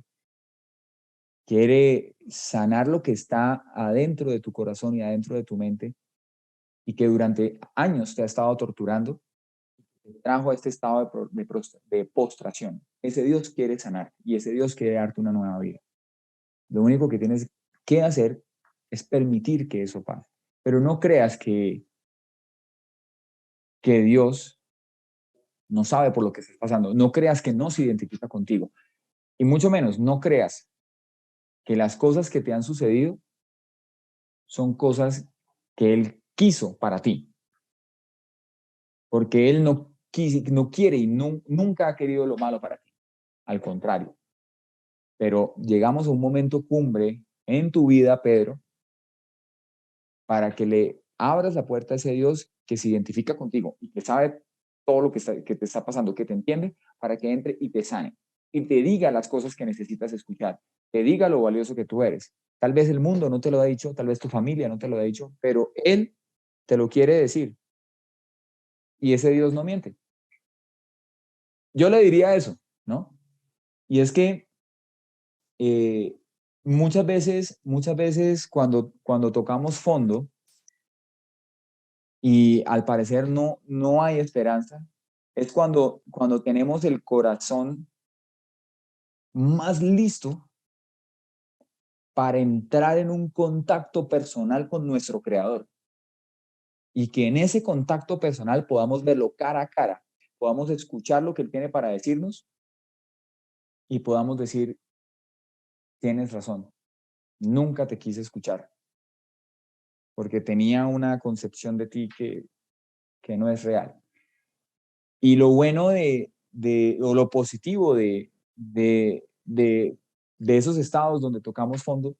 quiere sanar lo que está adentro de tu corazón y adentro de tu mente y que durante años te ha estado torturando, te trajo a este estado de postración. Ese Dios quiere sanar y ese Dios quiere darte una nueva vida. Lo único que tienes que hacer es permitir que eso pase. Pero no creas que Dios no sabe por lo que estás pasando. No creas que no se identifica contigo. Y mucho menos, no creas que las cosas que te han sucedido son cosas que Él quiso para ti. Porque Él no quiere y nunca ha querido lo malo para ti. Al contrario. Pero llegamos a un momento cumbre en tu vida, Pedro, para que le abras la puerta a ese Dios que se identifica contigo y que sabe todo lo que te está pasando, que te entiende, para que entre y te sane. Y te diga las cosas que necesitas escuchar. Te diga lo valioso que tú eres. Tal vez el mundo no te lo ha dicho, tal vez tu familia no te lo ha dicho, pero Él te lo quiere decir. Y ese Dios no miente. Yo le diría eso, ¿no? Y es que eh, muchas veces cuando tocamos fondo y al parecer no hay esperanza, es cuando tenemos el corazón más listo para entrar en un contacto personal con nuestro creador y que en ese contacto personal podamos verlo cara a cara, podamos escuchar lo que él tiene para decirnos y podamos decir, tienes razón, nunca te quise escuchar porque tenía una concepción de ti que no es real. Y lo bueno o lo positivo de esos estados donde tocamos fondo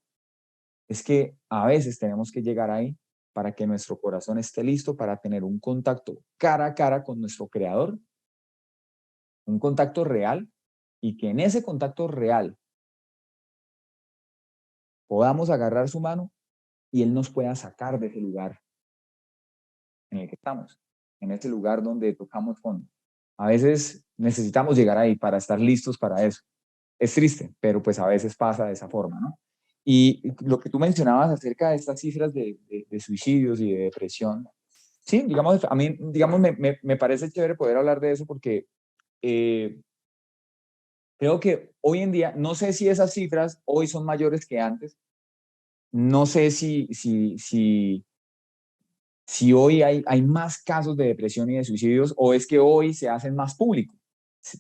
es que a veces tenemos que llegar ahí para que nuestro corazón esté listo para tener un contacto cara a cara con nuestro creador, un contacto real, y que en ese contacto real podamos agarrar su mano y él nos pueda sacar de ese lugar en el que estamos, en ese lugar donde tocamos fondo. A veces necesitamos llegar ahí para estar listos para eso. Es triste, pero pues a veces pasa de esa forma, ¿no? Y lo que tú mencionabas acerca de estas cifras de suicidios y de depresión, sí, digamos, a mí, digamos, me parece chévere poder hablar de eso porque eh, creo que hoy en día, no sé si esas cifras hoy son mayores que antes, no sé si hoy hay más casos de depresión y de suicidios o es que hoy se hacen más público.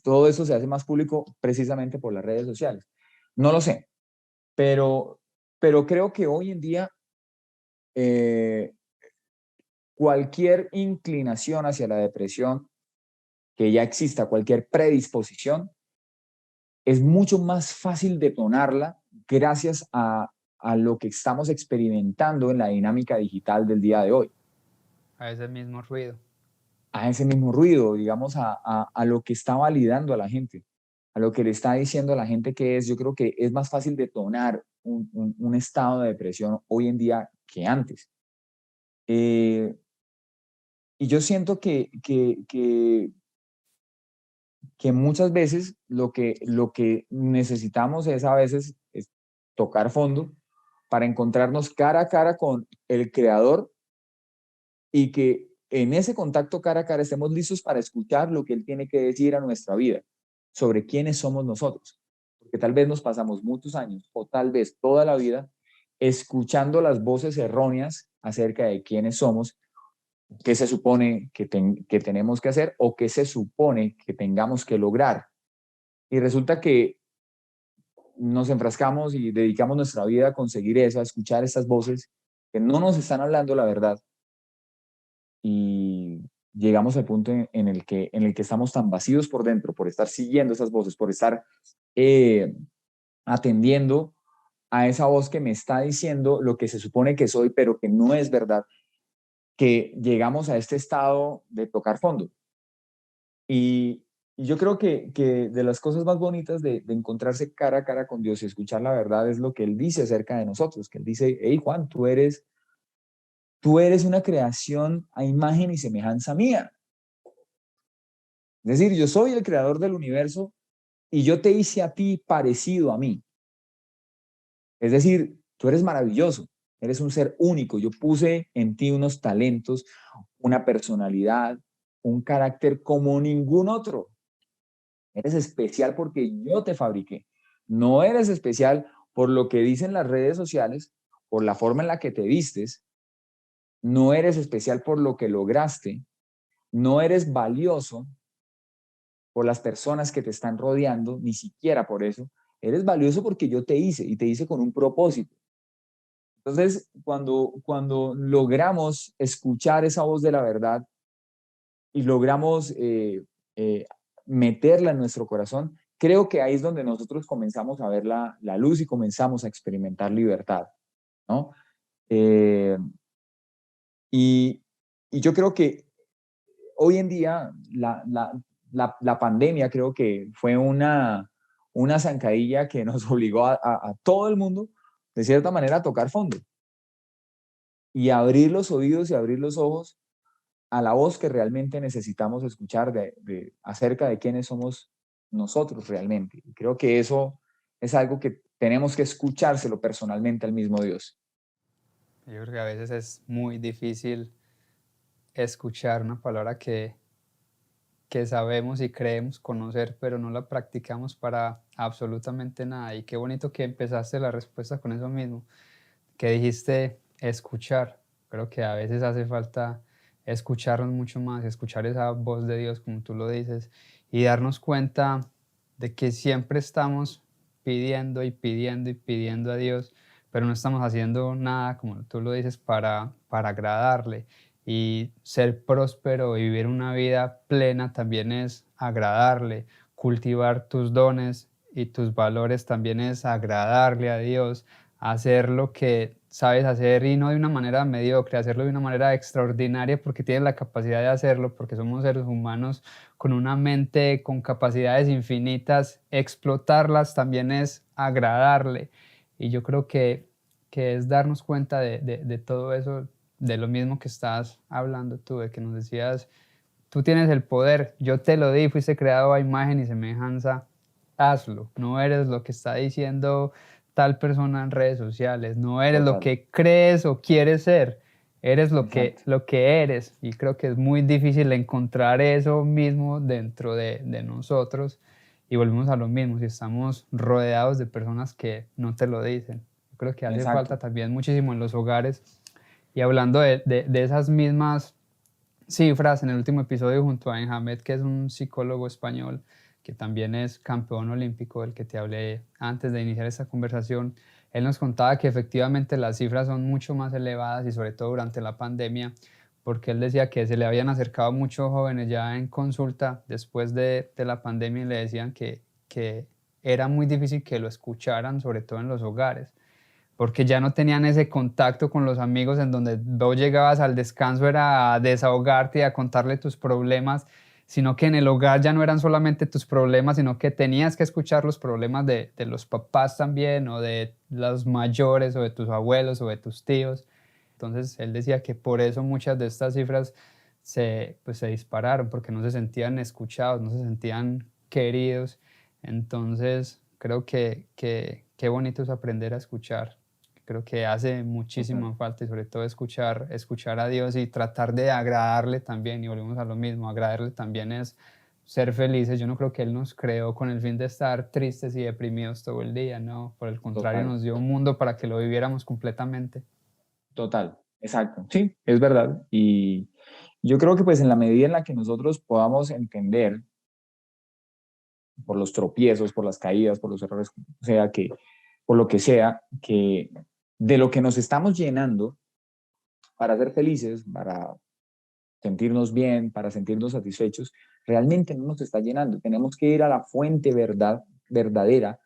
Todo eso se hace más público precisamente por las redes sociales. No lo sé, pero, pero creo que hoy en día eh, cualquier inclinación hacia la depresión que ya exista, cualquier predisposición, es mucho más fácil detonarla gracias a lo que estamos experimentando en la dinámica digital del día de hoy. A ese mismo ruido. A ese mismo ruido, digamos, a lo que está validando a la gente, a lo que le está diciendo a la gente que es. Yo creo que es más fácil detonar un estado de depresión hoy en día que antes. Eh, y yo siento que muchas veces lo que necesitamos es a veces es tocar fondo para encontrarnos cara a cara con el creador y que en ese contacto cara a cara estemos listos para escuchar lo que él tiene que decir a nuestra vida sobre quiénes somos nosotros. Porque tal vez nos pasamos muchos años o tal vez toda la vida escuchando las voces erróneas acerca de quiénes somos, qué se supone que tenemos que hacer o qué se supone que tengamos que lograr. Y resulta que nos enfrascamos y dedicamos nuestra vida a conseguir eso, a escuchar estas voces que no nos están hablando la verdad y llegamos al punto en el que estamos tan vacíos por dentro, por estar siguiendo esas voces, por estar eh, atendiendo a esa voz que me está diciendo lo que se supone que soy, pero que no es verdad, que llegamos a este estado de tocar fondo. Y yo creo que de las cosas más bonitas de encontrarse cara a cara con Dios y escuchar la verdad es lo que Él dice acerca de nosotros, que Él dice, hey Juan, tú eres una creación a imagen y semejanza mía. Es decir, yo soy el creador del universo y yo te hice a ti parecido a mí. Es decir, tú eres maravilloso, eres un ser único. Yo puse en ti unos talentos, una personalidad, un carácter como ningún otro. Eres especial porque yo te fabriqué. No eres especial por lo que dicen las redes sociales, por la forma en la que te vistes. No eres especial por lo que lograste. No eres valioso por las personas que te están rodeando, ni siquiera por eso. Eres valioso porque yo te hice y te hice con un propósito. Entonces, cuando logramos escuchar esa voz de la verdad y logramos eh, meterla en nuestro corazón, creo que ahí es donde nosotros comenzamos a ver la luz y comenzamos a experimentar libertad, ¿no? Eh, y, y yo creo que hoy en día la pandemia creo que fue una zancadilla que nos obligó a todo el mundo, de cierta manera, a tocar fondo y abrir los oídos y abrir los ojos a la voz que realmente necesitamos escuchar acerca de quiénes somos nosotros realmente. Y creo que eso es algo que tenemos que escuchárselo personalmente al mismo Dios. Yo creo que a veces es muy difícil escuchar una palabra que sabemos y creemos conocer, pero no la practicamos para absolutamente nada. Y qué bonito que empezaste la respuesta con eso mismo, que dijiste escuchar. Creo que a veces hace falta escucharnos mucho más, escuchar esa voz de Dios, como tú lo dices, y darnos cuenta de que siempre estamos pidiendo y pidiendo y pidiendo a Dios, pero no estamos haciendo nada, como tú lo dices, para agradarle. Y ser próspero y vivir una vida plena también es agradarle. Cultivar tus dones y tus valores también es agradarle a Dios, hacer lo que sabes hacer y no de una manera mediocre, hacerlo de una manera extraordinaria porque tienes la capacidad de hacerlo, porque somos seres humanos con una mente con capacidades infinitas, explotarlas también es agradarle. Y yo creo que es darnos cuenta de todo eso, de lo mismo que estás hablando tú, de que nos decías, tú tienes el poder, yo te lo di, fuiste creado a imagen y semejanza, hazlo. No eres lo que está diciendo tal persona en redes sociales, no eres lo Total. que crees o quieres ser, eres Exacto. lo que eres. Y creo que es muy difícil encontrar eso mismo dentro de nosotros. Y volvemos a lo mismo, si estamos rodeados de personas que no te lo dicen. Yo creo que hace falta Exacto. también muchísimo en los hogares. Y hablando de esas mismas cifras, en el último episodio junto a Enhamed, que es un psicólogo español, que también es campeón olímpico, del que te hablé antes de iniciar esta conversación, él nos contaba que efectivamente las cifras son mucho más elevadas y sobre todo durante la pandemia, porque él decía que se le habían acercado muchos jóvenes ya en consulta después de la pandemia y le decían que era muy difícil que lo escucharan, sobre todo en los hogares porque ya no tenían ese contacto con los amigos en donde vos llegabas al descanso era a desahogarte y a contarle tus problemas, sino que en el hogar ya no eran solamente tus problemas, sino que tenías que escuchar los problemas de los papás también, o de los mayores, o de tus abuelos, o de tus tíos. Entonces él decía que por eso muchas de estas cifras pues, se dispararon, porque no se sentían escuchados, no se sentían queridos. Entonces creo que qué bonito es aprender a escuchar. Creo que hace Total. muchísima falta y sobre todo escuchar a Dios y tratar de agradarle también. Y volvemos a lo mismo, agradarle también es ser felices. Yo no creo que Él nos creó con el fin de estar tristes y deprimidos todo el día, no. Por el contrario, Total. nos dio un mundo para que lo viviéramos completamente. Total. Exacto. Sí, es verdad. Y yo creo que pues en la medida en la que nosotros podamos entender por los tropiezos, por las caídas, por los errores, o sea, que por lo que sea, que de lo que nos estamos llenando para ser felices, para sentirnos bien, para sentirnos satisfechos, realmente no nos está llenando. Tenemos que ir a la fuente verdadera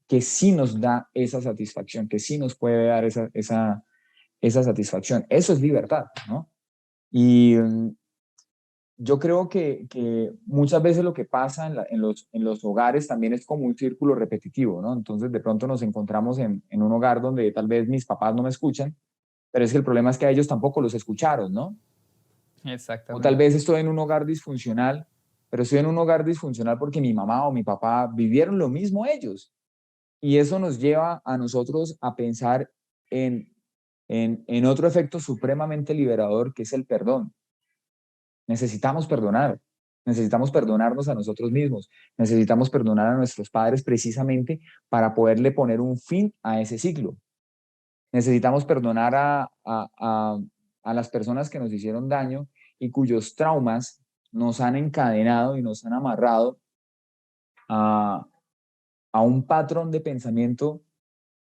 que sí nos da esa satisfacción, que sí nos puede dar esa satisfacción. Eso es libertad, ¿no? Y yo creo que muchas veces lo que pasa en los hogares también es como un círculo repetitivo, ¿no? Entonces de pronto nos encontramos en un hogar donde tal vez mis papás no me escuchan, pero es que el problema es que a ellos tampoco los escucharon, ¿no? O tal Exactamente. vez estoy en un hogar disfuncional, pero estoy en un hogar disfuncional porque mi mamá o mi papá vivieron lo mismo ellos. Y eso nos lleva a nosotros a pensar en, en otro efecto supremamente liberador que es el perdón. Necesitamos perdonar, necesitamos perdonarnos a nosotros mismos, necesitamos perdonar a nuestros padres precisamente para poderle poner un fin a ese ciclo. Necesitamos perdonar a las personas que nos hicieron daño y cuyos traumas nos han encadenado y nos han amarrado a, a un patrón de pensamiento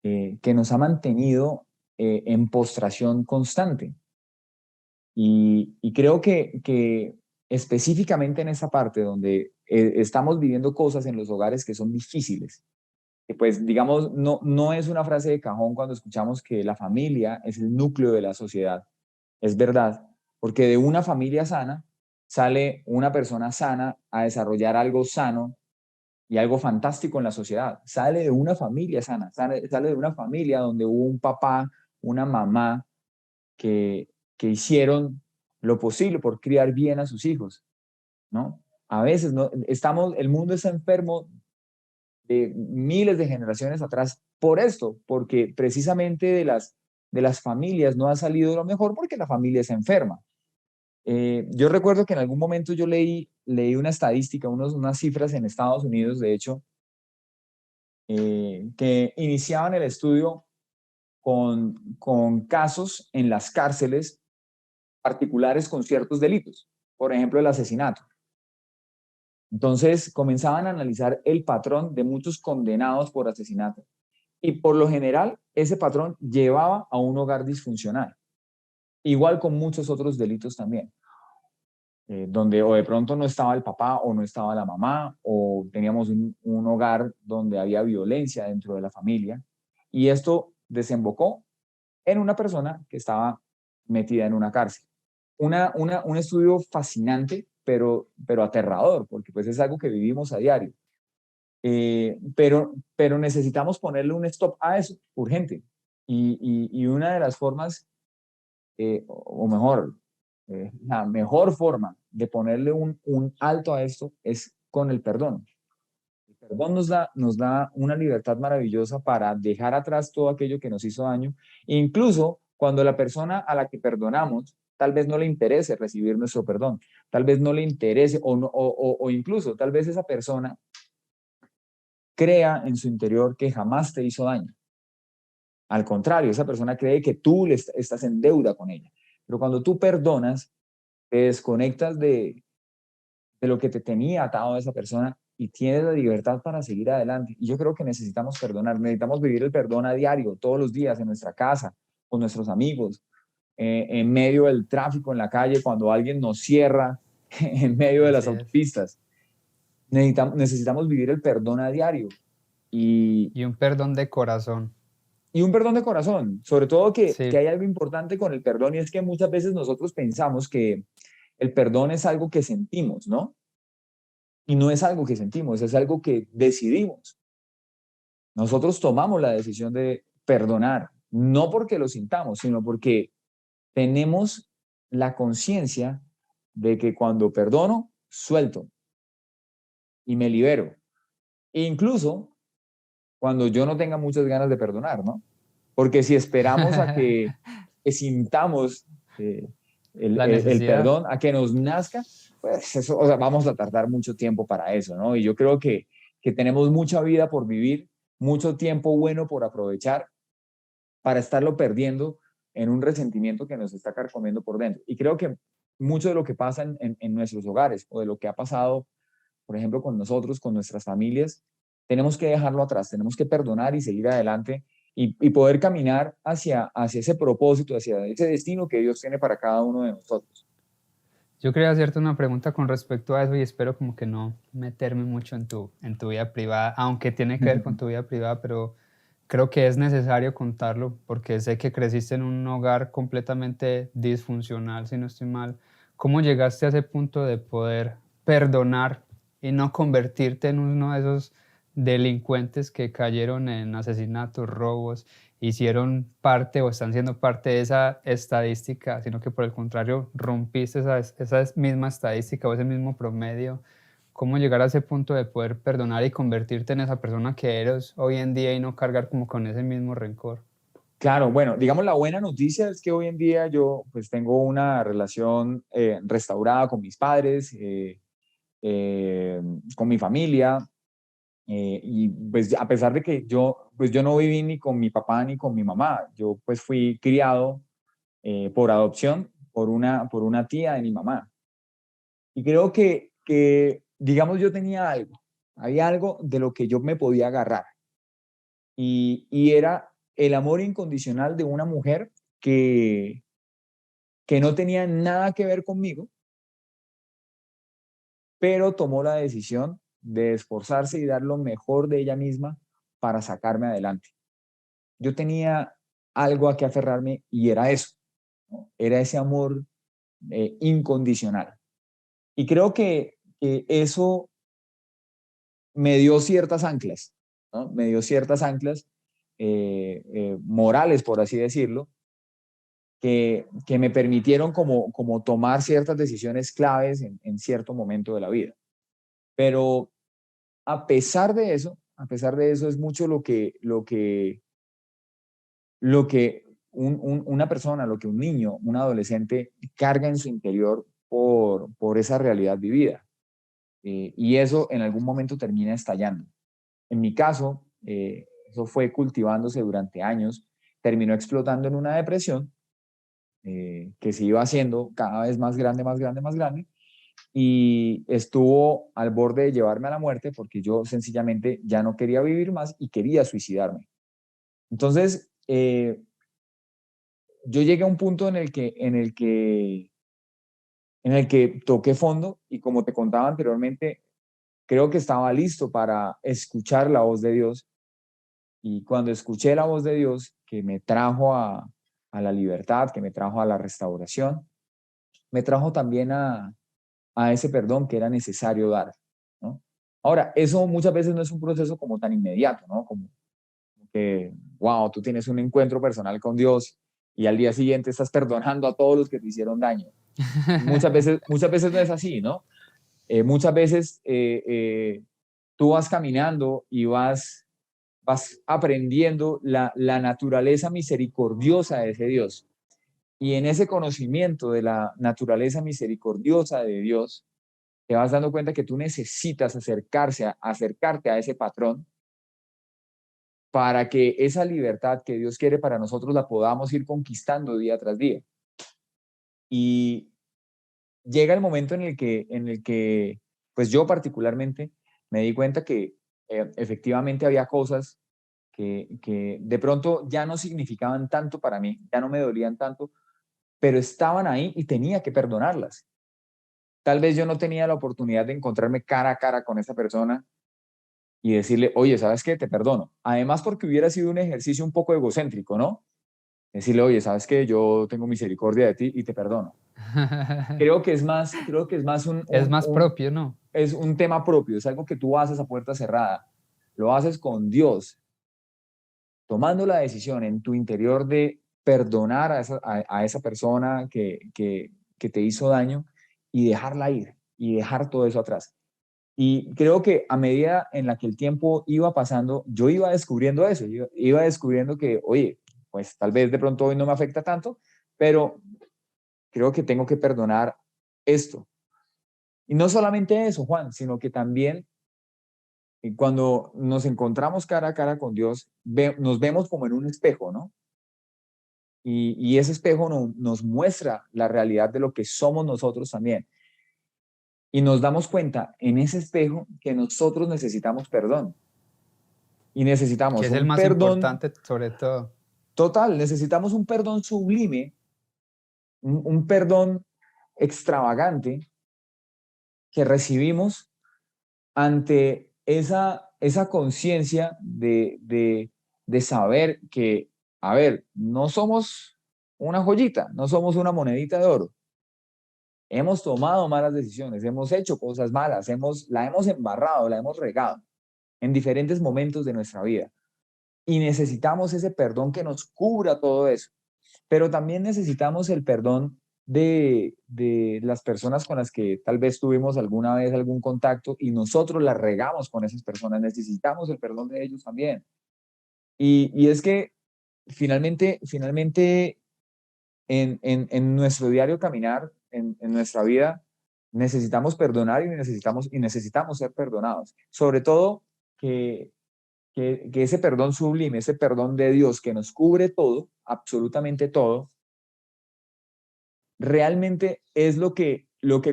que nos ha mantenido en postración constante. Y creo que específicamente en esa parte donde estamos viviendo cosas en los hogares que son difíciles, que pues digamos, no es una frase de cajón cuando escuchamos que la familia es el núcleo de la sociedad, es verdad, porque de una familia sana sale una persona sana a desarrollar algo sano y algo fantástico en la sociedad. Sale de una familia sana, sale de una familia donde hubo un papá, una mamá que, que hicieron lo posible por criar bien a sus hijos, ¿no? A veces no, el mundo está enfermo de miles de generaciones atrás por esto, porque precisamente de las familias no ha salido lo mejor porque la familia se enferma. Yo recuerdo que en algún momento yo leí una estadística, unas cifras en Estados Unidos, de hecho, que iniciaban el estudio con casos en las cárceles particulares con ciertos delitos, por ejemplo, el asesinato. Entonces comenzaban a analizar el patrón de muchos condenados por asesinato y por lo general ese patrón llevaba a un hogar disfuncional, igual con muchos otros delitos también. Donde o de pronto no estaba el papá o no estaba la mamá o teníamos un hogar donde había violencia dentro de la familia y esto desembocó en una persona que estaba metida en una cárcel. Un estudio fascinante, pero aterrador, porque pues es algo que vivimos a diario. Pero necesitamos ponerle un stop a eso, urgente. Y una de las formas, o mejor, la mejor forma de ponerle un alto a esto es con el perdón. El perdón nos da una libertad maravillosa para dejar atrás todo aquello que nos hizo daño, incluso cuando la persona a la que perdonamos tal vez no le interese recibir nuestro perdón, tal vez no le interese o incluso tal vez esa persona crea en su interior que jamás te hizo daño. Al contrario, esa persona cree que tú estás en deuda con ella. Pero cuando tú perdonas, te desconectas de lo que te tenía atado a esa persona y tienes la libertad para seguir adelante. Y yo creo que necesitamos perdonar, necesitamos vivir el perdón a diario, todos los días, en nuestra casa, con nuestros amigos, en medio del tráfico en la calle, cuando alguien nos cierra en medio de las Así es. autopistas. Necesitamos vivir el perdón a diario y, Y un perdón de corazón. y un perdón de corazón. Sobre todo que Sí, hay algo importante con el perdón y es que muchas veces nosotros pensamos que el perdón es algo que sentimos, ¿no? Y no es algo que sentimos, es algo que decidimos. Nosotros tomamos la decisión de perdonar, no porque lo sintamos, sino porque tenemos la conciencia de que cuando perdono, suelto y me libero. E incluso cuando yo no tenga muchas ganas de perdonar, ¿no? Porque si esperamos a que sintamos la necesidad. perdón, a que nos nazca, pues eso, o sea, vamos a tardar mucho tiempo para eso, ¿no? Y yo creo que tenemos mucha vida por vivir, mucho tiempo bueno por aprovechar para estarlo perdiendo en un resentimiento que nos está carcomiendo por dentro. Y creo que mucho de lo que pasa en nuestros hogares o de lo que ha pasado, por ejemplo, con nosotros, con nuestras familias, tenemos que dejarlo atrás, tenemos que perdonar y seguir adelante y poder caminar hacia ese propósito, hacia ese destino que Dios tiene para cada uno de nosotros. Yo quería hacerte una pregunta con respecto a eso y espero como que no meterme mucho en tu vida privada, aunque tiene que ver con tu vida privada, pero creo que es necesario contarlo porque sé que creciste en un hogar completamente disfuncional, si no estoy mal. ¿Cómo llegaste a ese punto de poder perdonar y no convertirte en uno de esos delincuentes que cayeron en asesinatos, robos, hicieron parte o están siendo parte de esa estadística, sino que por el contrario rompiste esa misma estadística o ese mismo promedio? ¿Cómo llegar a ese punto de poder perdonar y convertirte en esa persona que eres hoy en día y no cargar como con ese mismo rencor? Claro, bueno, digamos la buena noticia es que hoy en día yo pues tengo una relación restaurada con mis padres, eh, con mi familia, y pues a pesar de que pues yo no viví ni con mi papá ni con mi mamá, yo pues fui criado por adopción por una tía de mi mamá. Y creo digamos, yo tenía algo, había algo de lo que yo me podía agarrar y era el amor incondicional de una mujer que, que no tenía nada que ver conmigo, pero tomó la decisión de esforzarse y dar lo mejor de ella misma para sacarme adelante. Yo tenía algo a que aferrarme y era eso, ¿no? Era ese amor incondicional. Y creo que eso me dio ciertas anclas, ¿no? Me dio ciertas anclas morales, por así decirlo, que me permitieron como tomar ciertas decisiones claves en cierto momento de la vida. Pero a pesar de eso es mucho lo que una persona, lo que un niño, un adolescente carga en su interior por esa realidad vivida. Y eso en algún momento termina estallando. En mi caso, eso fue cultivándose durante años, terminó explotando en una depresión que se iba haciendo cada vez más grande, más grande, más grande, y estuvo al borde de llevarme a la muerte porque yo sencillamente ya no quería vivir más y quería suicidarme. Entonces, yo llegué a un punto en el que toqué fondo y como te contaba anteriormente, creo que estaba listo para escuchar la voz de Dios. Y cuando escuché la voz de Dios que me trajo a la libertad, que me trajo a la restauración, me trajo también a ese perdón que era necesario dar, ¿no? Ahora, eso muchas veces no es un proceso como tan inmediato, ¿no? Como que, wow, tú tienes un encuentro personal con Dios y al día siguiente estás perdonando a todos los que te hicieron daño. Muchas veces no es así, ¿no? Muchas veces tú vas caminando y vas aprendiendo la naturaleza misericordiosa de ese Dios. Y en ese conocimiento de la naturaleza misericordiosa de Dios, te vas dando cuenta que tú necesitas acercarte a ese patrón para que esa libertad que Dios quiere para nosotros la podamos ir conquistando día tras día. Y llega el momento en el que pues yo particularmente me di cuenta que efectivamente había cosas que de pronto ya no significaban tanto para mí, ya no me dolían tanto, pero estaban ahí y tenía que perdonarlas. Tal vez yo no tenía la oportunidad de encontrarme cara a cara con esa persona y decirle, oye, ¿sabes qué? Te perdono. Además, porque hubiera sido un ejercicio un poco egocéntrico, ¿no? Decirle, oye, ¿sabes qué? Yo tengo misericordia de ti y te perdono. Creo que es más Es más propio, ¿no? es un tema propio, es algo que tú haces a puerta cerrada. Lo haces con Dios, tomando la decisión en tu interior de perdonar a esa persona que te hizo daño y dejarla ir y dejar todo eso atrás. Y creo que a medida en la que el tiempo iba pasando, yo iba descubriendo eso, yo iba descubriendo que, oye, pues tal vez de pronto hoy no me afecta tanto, pero creo que tengo que perdonar esto. Y no solamente eso, Juan, sino que también cuando nos encontramos cara a cara con Dios, nos vemos como en un espejo, ¿no? Y ese espejo nos muestra la realidad de lo que somos nosotros también. Y nos damos cuenta en ese espejo que nosotros necesitamos perdón. Y Que necesitamos es el un más perdón importante sobre todo. total, necesitamos un perdón sublime, un perdón extravagante que recibimos ante esa conciencia de saber que, a ver, no somos una joyita, no somos una monedita de oro. Hemos tomado malas decisiones, hemos hecho cosas malas, la hemos embarrado, la hemos regado en diferentes momentos de nuestra vida. Y necesitamos ese perdón que nos cubra todo eso. Pero también necesitamos el perdón de las personas con las que tal vez tuvimos alguna vez algún contacto y nosotros las regamos con esas personas. Necesitamos el perdón de ellos también. Y es que finalmente en nuestro diario caminar, en nuestra vida, necesitamos perdonar y necesitamos ser perdonados. Sobre todo que ese perdón sublime, ese perdón de Dios que nos cubre todo, absolutamente todo, realmente es lo que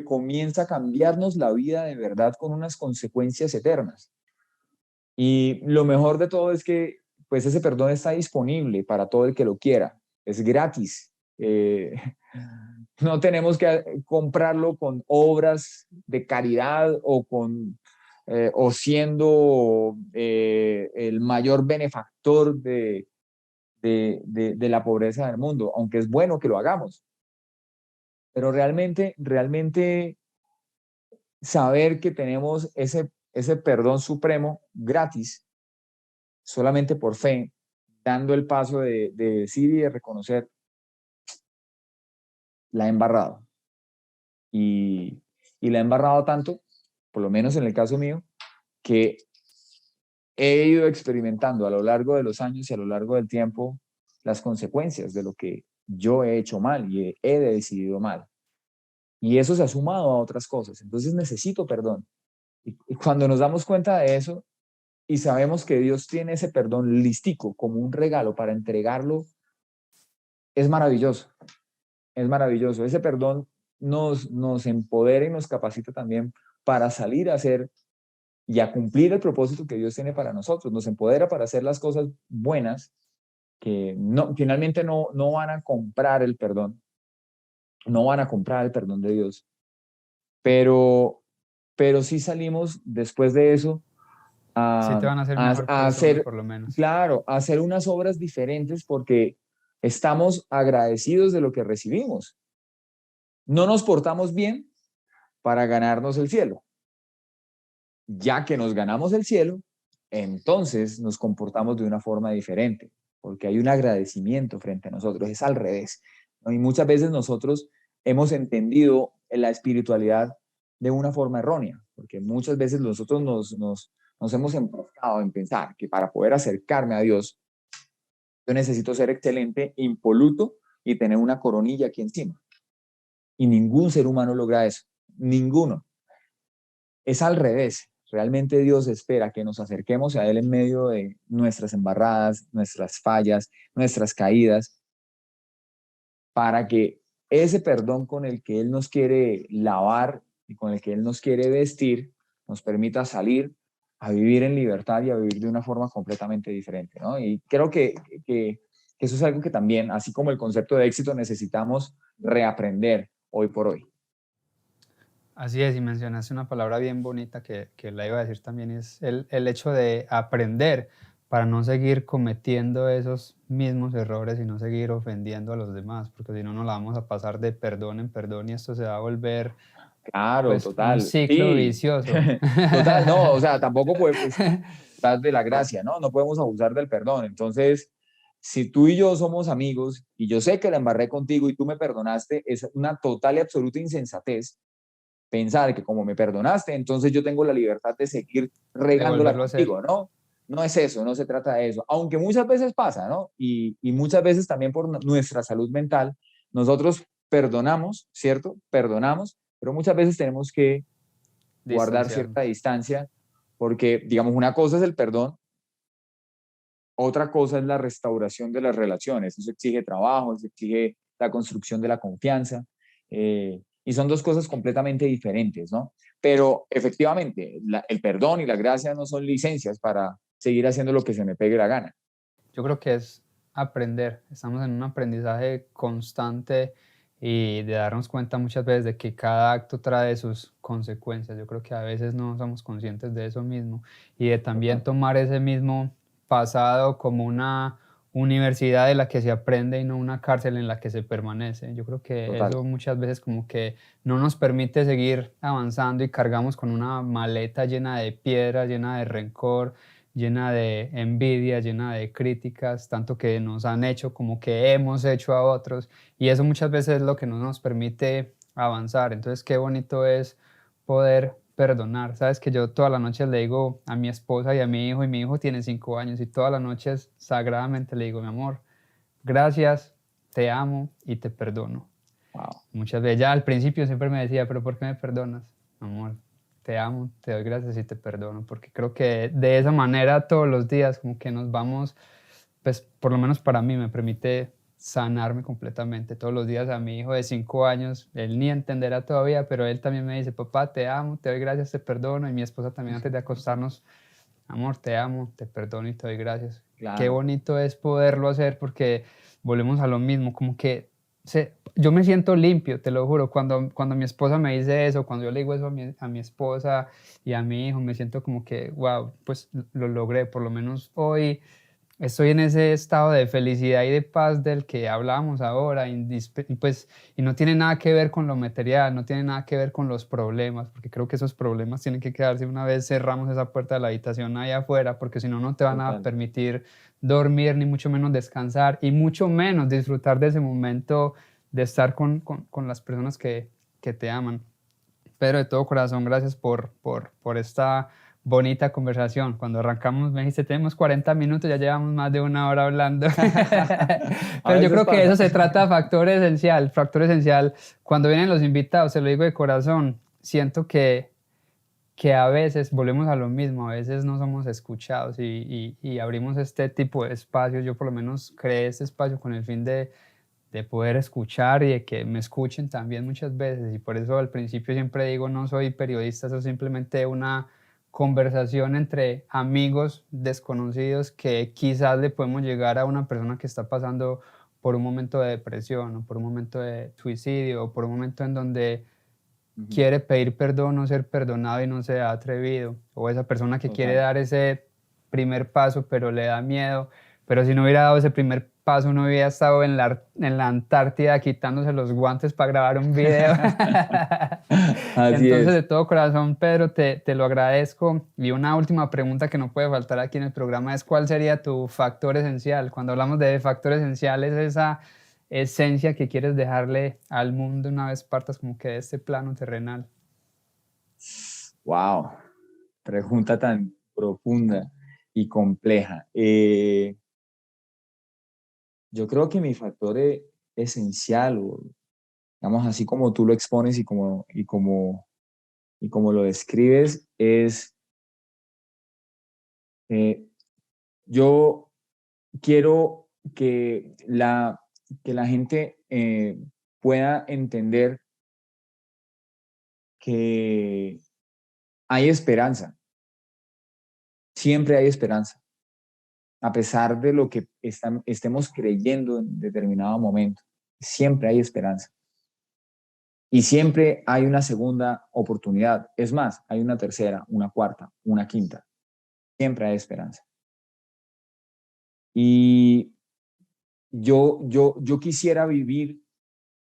comienza a cambiarnos la vida de verdad con unas consecuencias eternas. Y lo mejor de todo es que pues ese perdón está disponible para todo el que lo quiera, es gratis. No tenemos que comprarlo con obras de caridad o siendo el mayor benefactor de la pobreza del mundo, aunque es bueno que lo hagamos. pero realmente saber que tenemos ese perdón supremo gratis, solamente por fe, dando el paso de decir y de reconocer, la he embarrado. Y, y la he embarrado tanto, por lo menos en el caso mío, que he ido experimentando a lo largo de los años y a lo largo del tiempo las consecuencias de lo que yo he hecho mal y he decidido mal. Y eso se ha sumado a otras cosas. Entonces necesito perdón. Y cuando nos damos cuenta de eso y sabemos que Dios tiene ese perdón listico como un regalo para entregarlo, es maravilloso. Es maravilloso. Ese perdón nos empodera y nos capacita también para salir a hacer y a cumplir el propósito que Dios tiene para nosotros. Nos empodera para hacer las cosas buenas que finalmente no van a comprar el perdón, no van a comprar el perdón de Dios, pero, pero sí salimos después de eso Sí a, te van a hacer mejor a persona, hacer, por lo menos. claro, a hacer unas obras diferentes porque estamos agradecidos de lo que recibimos. No nos portamos bien para ganarnos el cielo. Ya que nos ganamos el cielo, entonces nos comportamos de una forma diferente, porque hay un agradecimiento frente a nosotros, es al revés, ¿no? Y muchas veces nosotros hemos entendido la espiritualidad de una forma errónea, porque muchas veces nosotros nos hemos enfocado en pensar que para poder acercarme a Dios, yo necesito ser excelente, impoluto y tener una coronilla aquí encima. Y ningún ser humano logra eso, ninguno. Es al revés. Realmente Dios espera que nos acerquemos a Él en medio de nuestras embarradas, nuestras fallas, nuestras caídas, para que ese perdón con el que Él nos quiere lavar y con el que Él nos quiere vestir, nos permita salir a vivir en libertad y a vivir de una forma completamente diferente, ¿no? Y creo que eso es algo que también, así como el concepto de éxito, necesitamos reaprender hoy por hoy. Así es, y mencionaste una palabra bien bonita que la iba a decir también, es el hecho de aprender para no seguir cometiendo esos mismos errores y no seguir ofendiendo a los demás, porque si no nos la vamos a pasar de perdón en perdón y esto se va a volver Claro, pues un total, ciclo sí, vicioso. total, no, o sea, tampoco pues, abusar de la gracia, ¿no? No podemos abusar del perdón. Entonces, si tú y yo somos amigos y yo sé que la embarré contigo y tú me perdonaste, es una total y absoluta insensatez pensar que como me perdonaste, entonces yo tengo la libertad de seguir De regándola volverlo a hacer. contigo, ¿no? No es eso, no se trata de eso. Aunque muchas veces pasa, ¿no? Y muchas veces también por nuestra salud mental, nosotros perdonamos, ¿cierto? Perdonamos, pero muchas veces tenemos que guardar cierta Distanciarnos. distancia porque, digamos, una cosa es el perdón, otra cosa es la restauración de las relaciones. Eso exige trabajo, eso exige la construcción de la confianza. Y son dos cosas completamente diferentes, ¿no? Pero efectivamente, el perdón y la gracia no son licencias para seguir haciendo lo que se me pegue la gana. Yo creo que es aprender. Estamos en un aprendizaje constante y de darnos cuenta muchas veces de que cada acto trae sus consecuencias. Yo creo que a veces no somos conscientes de eso mismo y de también Total, tomar ese mismo pasado como una universidad de la que se aprende y no una cárcel en la que se permanece. Yo creo que total. eso muchas veces como que no nos permite seguir avanzando y cargamos con una maleta llena de piedras, llena de rencor, llena de envidia, llena de críticas, tanto que nos han hecho como que hemos hecho a otros, y eso muchas veces es lo que no nos permite avanzar. Entonces, qué bonito es poder perdonar. Sabes que yo todas las noches le digo a mi esposa y a mi hijo, y mi hijo tiene 5 años, y todas las noches sagradamente le digo, mi amor, gracias, te amo y te perdono. Wow. Muchas veces, ya al principio siempre me decía, pero ¿por qué me perdonas? Amor, te amo, te doy gracias y te perdono, porque creo que de esa manera todos los días como que nos vamos, pues por lo menos para mí me permite sanarme completamente. Todos los días a mi hijo de 5 años, él ni entenderá todavía, pero él también me dice, papá, te amo, te doy gracias, te perdono, y mi esposa también antes de acostarnos, amor, te amo, te perdono y te doy gracias. Qué Claro, bonito es poderlo hacer porque volvemos a lo mismo, como que yo me siento limpio, te lo juro, cuando mi esposa me dice eso, cuando yo le digo eso a mi esposa y a mi hijo, me siento como que, wow, pues lo logré, por lo menos hoy estoy en ese estado de felicidad y de paz del que hablábamos ahora, y no tiene nada que ver con lo material, no tiene nada que ver con los problemas, porque creo que esos problemas tienen que quedarse una vez cerramos esa puerta de la habitación ahí afuera, porque si no, no te van a Total. permitir dormir, ni mucho menos descansar, y mucho menos disfrutar de ese momento de estar con las personas que te aman. Pedro, de todo corazón, gracias por esta bonita conversación. Cuando arrancamos me dijiste, tenemos 40 minutos, ya llevamos más de una hora hablando. A Pero yo veces creo que eso pasa. se trata de factor esencial. Cuando vienen los invitados, se lo digo de corazón, siento que a veces volvemos a lo mismo, a veces no somos escuchados y abrimos este tipo de espacios. Yo por lo menos creé este espacio con el fin de poder escuchar y de que me escuchen también muchas veces. Y por eso al principio siempre digo, no soy periodista, eso es simplemente una conversación entre amigos desconocidos que quizás le podemos llegar a una persona que está pasando por un momento de depresión o por un momento de suicidio o por un momento en donde Ujú. quiere pedir perdón o ser perdonado y no se ha atrevido, o esa persona que quiere Total. dar ese primer paso pero le da miedo, pero si no hubiera dado ese primer paso no hubiera estado en la Antártida quitándose los guantes para grabar un video. Así Entonces, es. de todo corazón, Pedro, te lo agradezco. Y una última pregunta que no puede faltar aquí en el programa es, ¿cuál sería tu factor esencial? Cuando hablamos de factor esencial, es esa esencia que quieres dejarle al mundo una vez partas como que de este plano terrenal. Wow, pregunta tan profunda y compleja. Yo creo que mi factor esencial, o digamos así como tú lo expones y como lo describes, es eh, yo quiero que la gente pueda entender que hay esperanza, siempre hay esperanza, a pesar de lo que estemos creyendo en determinado momento, siempre hay esperanza. Y siempre hay una segunda oportunidad. Es más, hay una tercera, una cuarta, una quinta. Siempre hay esperanza. Y yo quisiera vivir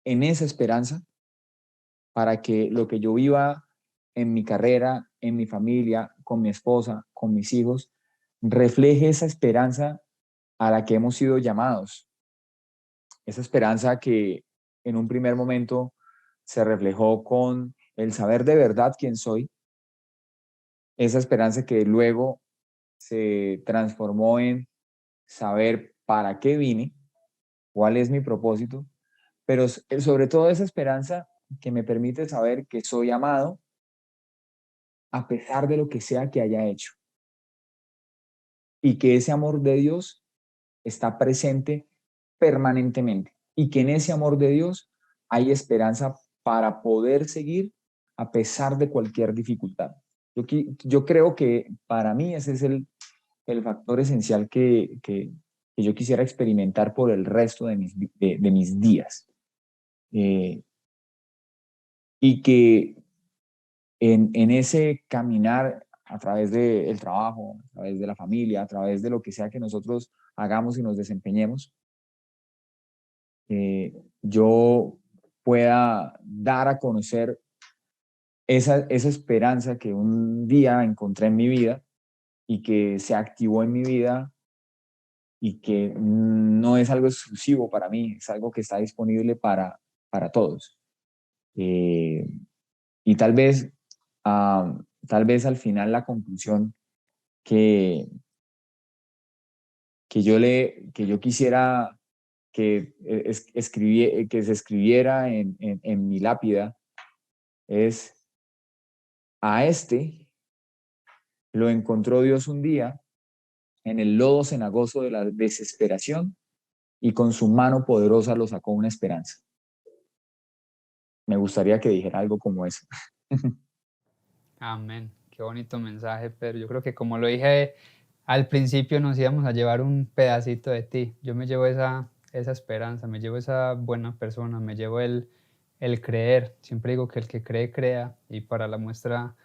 en esa esperanza para que lo que yo viva en mi carrera, en mi familia, con mi esposa, con mis hijos, refleje esa esperanza a la que hemos sido llamados. Esa esperanza que en un primer momento se reflejó con el saber de verdad quién soy, esa esperanza que luego se transformó en saber para qué vine, cuál es mi propósito, pero sobre todo esa esperanza que me permite saber que soy amado a pesar de lo que sea que haya hecho y que ese amor de Dios está presente permanentemente y que en ese amor de Dios hay esperanza para poder seguir a pesar de cualquier dificultad. Yo creo que para mí ese es el factor esencial que yo quisiera experimentar por el resto de mis días. Eh, y que en ese caminar a través del trabajo, a través de la familia, a través de lo que sea que nosotros hagamos y nos desempeñemos, yo pueda dar a conocer esa esperanza que un día encontré en mi vida y que se activó en mi vida y que no es algo exclusivo para mí, es algo que está disponible para todos. Eh, y tal vez al final la conclusión que, que yo quisiera que se escribiera en mi lápida es: a este lo encontró Dios un día en el lodo cenagoso de la desesperación y con su mano poderosa lo sacó una esperanza. Me gustaría que dijera algo como eso. Amén. Qué bonito mensaje, Pedro. Yo creo que como lo dije al principio, nos íbamos a llevar un pedacito de ti. Yo me llevo esa esperanza, me llevo esa buena persona, me llevo el creer. Siempre digo que el que cree, crea. Y para la muestra,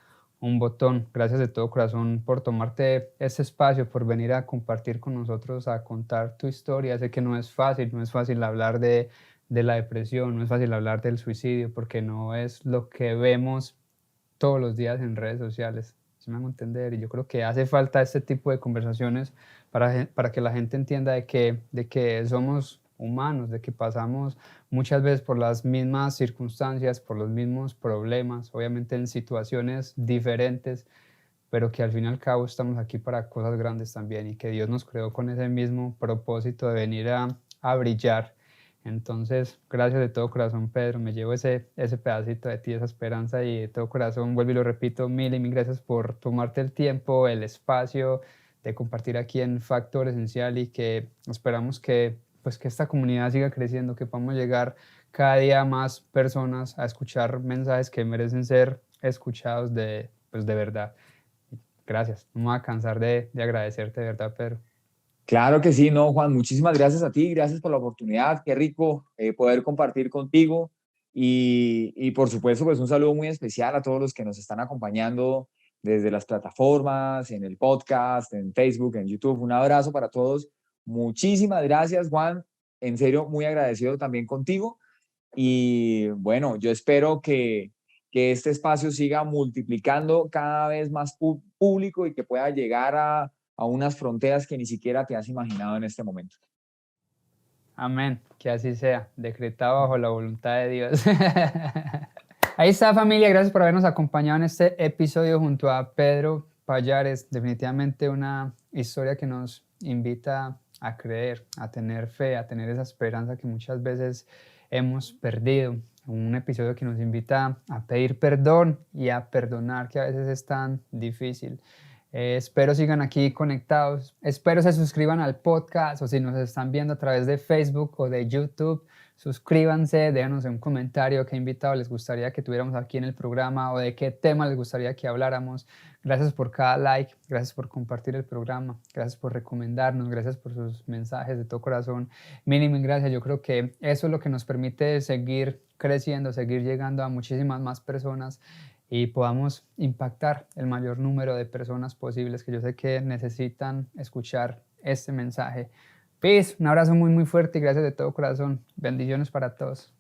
un botón. Gracias de todo corazón por tomarte este espacio, por venir a compartir con nosotros, a contar tu historia. Sé que no es fácil, no es fácil hablar de la depresión, no es fácil hablar del suicidio, porque no es lo que vemos todos los días en redes sociales. ¿Sí me hago entender? Y yo creo que hace falta este tipo de conversaciones para que la gente entienda de que somos humanos, de que pasamos muchas veces por las mismas circunstancias, por los mismos problemas, obviamente en situaciones diferentes, pero que al fin y al cabo estamos aquí para cosas grandes también y que Dios nos creó con ese mismo propósito de venir a brillar. Entonces, gracias de todo corazón, Pedro. Me llevo ese pedacito de ti, esa esperanza y de todo corazón, vuelvo y lo repito, mil y mil gracias por tomarte el tiempo, el espacio de compartir aquí en Factor Esencial y que esperamos que, pues, que esta comunidad siga creciendo, que podamos llegar cada día a más personas a escuchar mensajes que merecen ser escuchados pues, de verdad. Gracias, no me voy a cansar de agradecerte, de verdad, Pedro. Claro que sí, no, Juan, muchísimas gracias a ti, gracias por la oportunidad, qué rico poder compartir contigo y por supuesto pues un saludo muy especial a todos los que nos están acompañando desde las plataformas, en el podcast, en Facebook, en YouTube, un abrazo para todos, muchísimas gracias, Juan, en serio muy agradecido también contigo y bueno, yo espero que este espacio siga multiplicando cada vez más público y que pueda llegar a unas fronteras que ni siquiera te has imaginado en este momento. Amén, que así sea, decretado bajo la voluntad de Dios. Ahí está, familia, gracias por habernos acompañado en este episodio junto a Pedro Payares. Definitivamente una historia que nos invita a creer, a tener fe, a tener esa esperanza que muchas veces hemos perdido. Un episodio que nos invita a pedir perdón y a perdonar, que a veces es tan difícil. Espero sigan aquí conectados. Espero se suscriban al podcast o si nos están viendo a través de Facebook o de YouTube, suscríbanse, déjanos un comentario qué invitado les gustaría que tuviéramos aquí en el programa o de qué tema les gustaría que habláramos. Gracias por cada like, gracias por compartir el programa, gracias por recomendarnos, gracias por sus mensajes de todo corazón. Mínimo gracias, yo creo que eso es lo que nos permite seguir creciendo, seguir llegando a muchísimas más personas y podamos impactar el mayor número de personas posibles que yo sé que necesitan escuchar este mensaje. Peace, un abrazo muy muy fuerte y gracias de todo corazón. Bendiciones para todos.